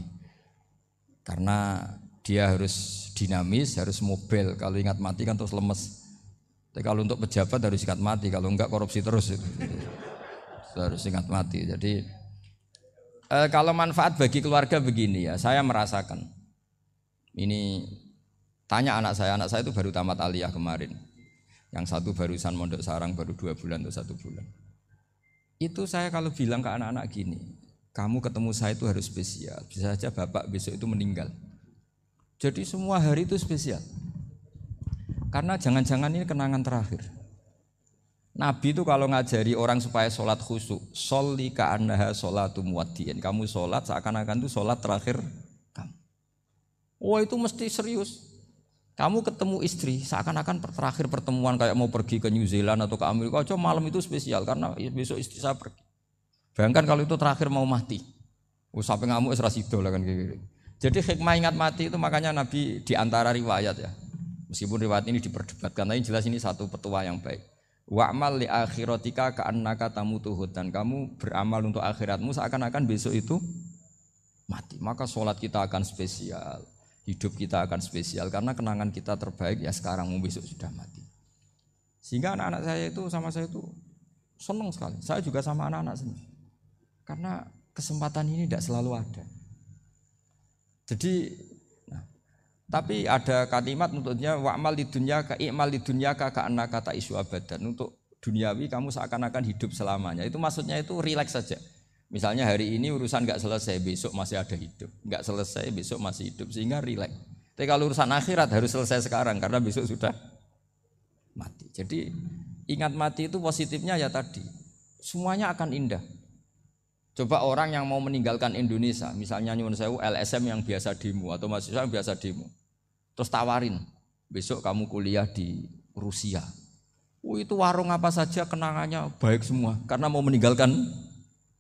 Karena dia harus dinamis, harus mobil. Kalau ingat mati kan terus lemes. Tapi kalau untuk pejabat harus ingat mati, kalau enggak korupsi terus itu. Harus ingat mati. Jadi kalau manfaat bagi keluarga begini ya, saya merasakan. Ini tanya anak saya itu baru tamat aliyah kemarin. Yang satu barusan mondok sarang baru 2 bulan atau 1 bulan. Itu saya kalau bilang ke anak-anak gini, kamu ketemu saya itu harus spesial. Bisa saja bapak besok itu meninggal. Jadi semua hari itu spesial. Karena jangan-jangan ini kenangan terakhir. Nabi itu kalau ngajari orang supaya sholat khusyuk, sholli ka'annaha sholatu muwaddi'in. Kamu sholat seakan-akan itu sholat terakhir kamu. Oh itu mesti serius. Kamu ketemu istri seakan-akan terakhir pertemuan kayak mau pergi ke New Zealand atau ke Amerika. Coba malam itu spesial karena besok istri saya pergi. Bayangkan kalau itu terakhir mau mati. Sampai ngamuk serasido lah kan gitu. Jadi hikmah ingat mati itu makanya Nabi diantara riwayat ya. Meskipun riwayat ini diperdebatkan, tapi jelas ini satu petua yang baik. Wa'mal li akhiratika ka'annaka tamutuhud, dan kamu beramal untuk akhiratmu seakan-akan besok itu mati. Maka sholat kita akan spesial, hidup kita akan spesial karena kenangan kita terbaik ya sekarang, besok sudah mati. Sehingga anak-anak saya itu sama saya itu senang sekali. Saya juga sama anak-anak senang. Karena kesempatan ini tidak selalu ada. Jadi tapi ada kalimat untuknya wa'mal lidunyaka i'mal lidunyaka ka'annaka ta'isyu abadan. Untuk duniawi kamu seakan-akan hidup selamanya. Itu maksudnya itu rileks saja. Misalnya hari ini urusan enggak selesai, besok masih ada hidup. Enggak selesai, besok masih hidup, sehingga rileks. Tapi kalau urusan akhirat harus selesai sekarang karena besok sudah mati. Jadi ingat mati itu positifnya ya tadi. semuanya akan indah. Coba orang yang mau meninggalkan Indonesia, misalnya nyuwun sewu LSM yang biasa demo atau mahasiswa yang biasa demo, terus tawarin, besok kamu kuliah di Rusia. Itu warung apa saja kenangannya baik semua, karena mau meninggalkan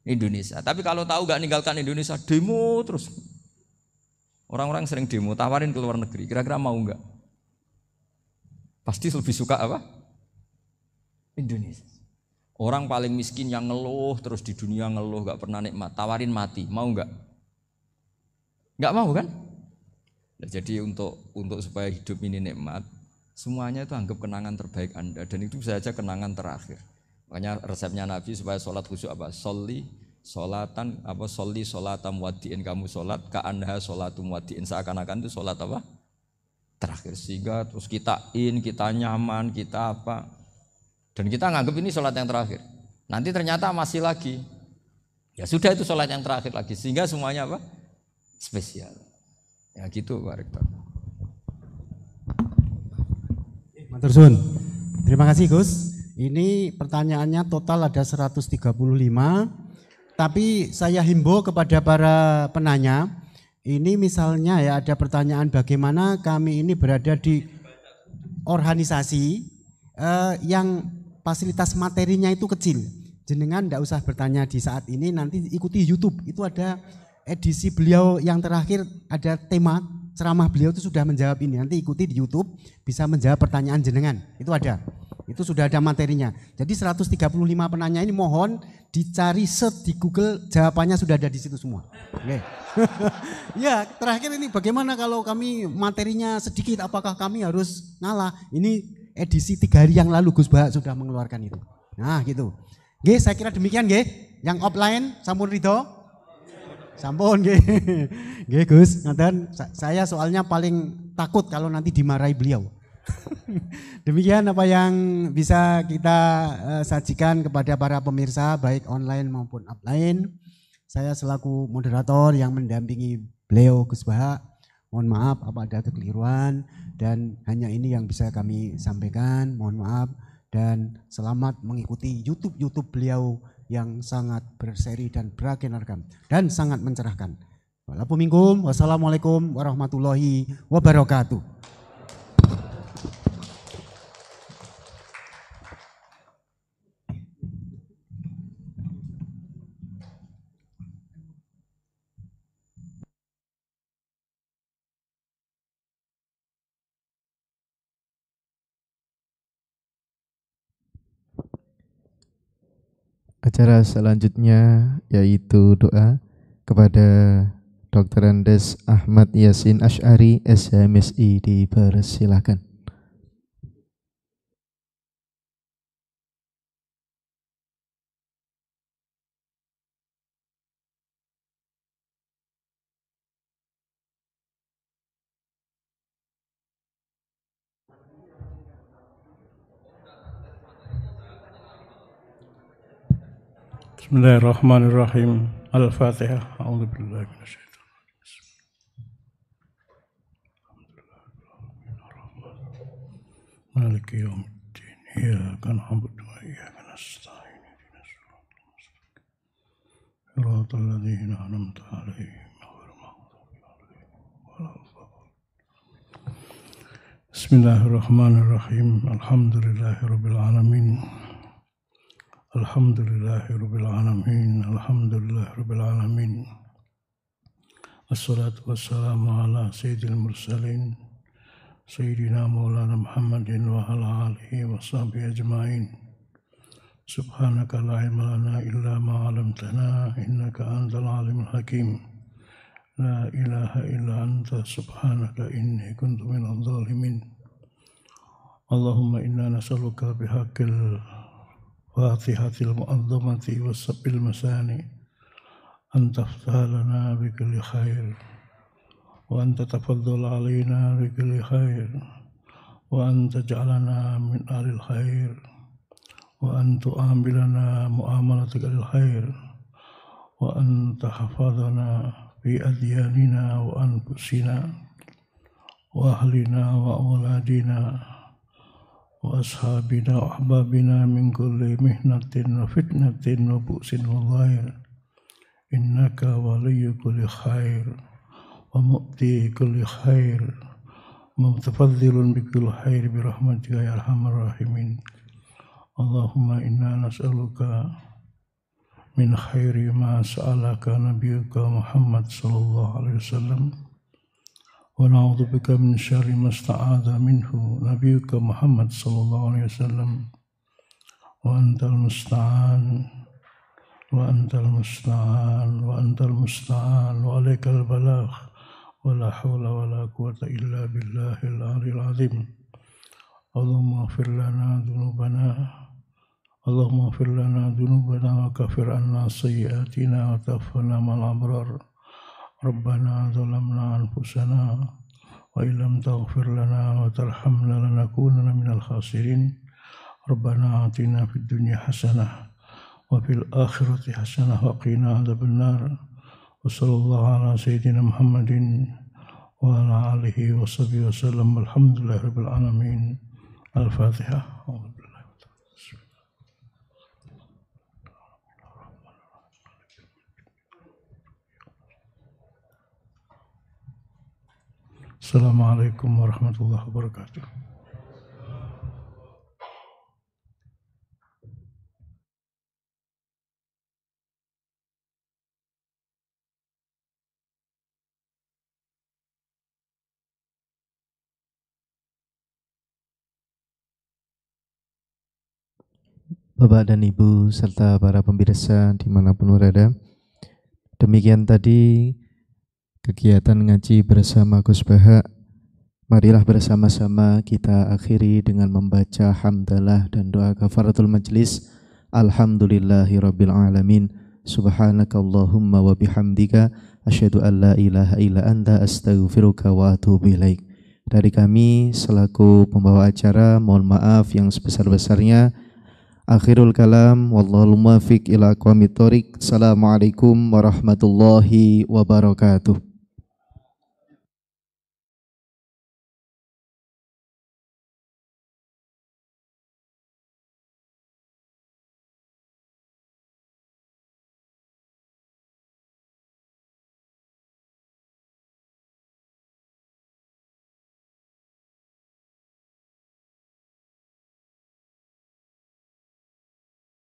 Indonesia. Tapi kalau tahu gak meninggalkan Indonesia, demo terus. Orang-orang sering demo, tawarin ke luar negeri, kira-kira mau gak? Pasti lebih suka apa? Indonesia. Orang paling miskin yang ngeluh terus di dunia ngeluh gak pernah nikmat, tawarin mati, mau gak? Gak mau kan? Nah, jadi untuk supaya hidup ini nikmat, semuanya itu anggap kenangan terbaik Anda, dan itu bisa saja kenangan terakhir. Makanya resepnya Nabi supaya sholat khusyuk apa? Sholli sholatam wadiin, kamu sholat ka'anha sholatum wadiin, seakan-akan itu sholat apa? Terakhir, sehingga terus kita nyaman, kita apa? Dan kita nganggap ini sholat yang terakhir. Nanti ternyata masih lagi. Ya sudah, itu sholat yang terakhir lagi. Sehingga semuanya apa? Spesial. Ya gitu Pak Rektor.
Matur suwun. Terima kasih Gus. Ini pertanyaannya total ada 135. Tapi saya himbau kepada para penanya. Ini misalnya ya ada pertanyaan bagaimana kami ini berada di organisasi yang fasilitas materinya itu kecil. Jenengan tidak usah bertanya di saat ini, nanti ikuti YouTube. Itu ada edisi beliau yang terakhir, ada tema ceramah beliau itu sudah menjawab ini. Nanti ikuti di YouTube, bisa menjawab pertanyaan jenengan. Itu ada. Itu sudah ada materinya. Jadi 135 penanya ini mohon dicari search di Google, jawabannya sudah ada di situ semua. Oke. Ya, terakhir ini bagaimana kalau kami materinya sedikit, apakah kami harus ngalah? Ini edisi 3 hari yang lalu Gus Bahak sudah mengeluarkan itu. Nah gitu. Nggih, saya kira demikian nggih. Yang offline sampun ridho? Sampun nggih. Nggih Gus, ngaten saya soalnya paling takut kalau nanti dimarahi beliau. Demikian apa yang bisa kita sajikan kepada para pemirsa baik online maupun offline. Saya selaku moderator yang mendampingi beliau Gus Bahak, mohon maaf apa ada kekeliruan, dan hanya ini yang bisa kami sampaikan. Mohon maaf dan selamat mengikuti YouTube beliau yang sangat berseri dan beragenarkan dan sangat mencerahkan. Wassalamualaikum warahmatullahi wabarakatuh.
Acara selanjutnya yaitu doa kepada Dr. Andes Ahmad Yasin Asy'ari SMSI, dipersilakan.
Bismillahirrahmanirrahim. Al-Fatihah. A'udzubillahi minasyaitonir rajim. Maliki yaumiddin. Iyyaka na'budu wa iyyaka nasta'in. Shiratal ladzina an'amta 'alaihim ghairil maghdubi 'alaihim waladdallin. Bismillahirrahmanirrahim. Alhamdulillahirabbil alamin. Alhamdulillahirabbil alamin. Alhamdulillahirabbil alamin. Assalatu wassalamu ala sayyidil mursalin sayyidina maulana Muhammadin wa ala alihi wa sahbihi ajma'in. Subhanaka la ilma lana illa ma 'allamtana innaka antal alimul hakim. La ilaha illa anta subhanaka inni kuntu minadh dhalimin. Allahumma inna nas'aluka bihaqqil Fatihatil mu'azzamati wassabil masani an taftah lana bikulli khair wa an tatafaddal alaina bikulli khair wa an taj'alana min ahlil khair wa an tu'amilana mu'amalatika lil khair wa an tahfadhana fi adyanina wa anfusina wa ahlina wa awladina وأصحابنا وأحبابنا من كل محنة وفتنة وبؤس وضير إنك ولي كل خير ومؤتي كل خير متفضل بكل خير برحمتك يا أرحم الراحمين. اللهم إنا نسألك من خير ما سألك نبيك محمد صلى الله عليه وسلم ونعوذ بك من شر ما استعاذ منه نبيك محمد صلى الله عليه وسلم وأنت المستعان وأنت المستعان وأنت المستعان وعليك البلاغ ولا حول ولا قوة إلا بالله العلي العظيم. اللهم اغفر لنا ذنوبنا اللهم اغفر لنا ذنوبنا وكفر عنا سيئاتنا وتوفنا مع الأبرار. ربنا ظلمنا أنفسنا وإن لم تغفر لنا وترحمنا لنكونن من الخاسرين. ربنا آتنا في الدنيا حسنة وفي الآخرة حسنة وقنا عذاب النار. وصلى الله على سيدنا محمد وعلى آله وصحبه وسلم. الحمد لله رب العالمين. الفاتحة. Assalamualaikum warahmatullahi wabarakatuh.
Bapak dan Ibu serta para pemirsa dimanapun berada, demikian tadi kegiatan ngaji bersama Gus Baha. Marilah bersama-sama kita akhiri dengan membaca hamdalah dan doa kafaratul majlis. Alhamdulillahirabbil alamin. Subhanakallahumma wa bihamdika asyhadu an la ilaha illa anta astaghfiruka wa atubu ilaik. Dari kami selaku pembawa acara, mohon maaf yang sebesar-besarnya. Akhirul kalam, wallahul muwaffiq ila aqwamit thoriq. Assalamualaikum warahmatullahi wabarakatuh.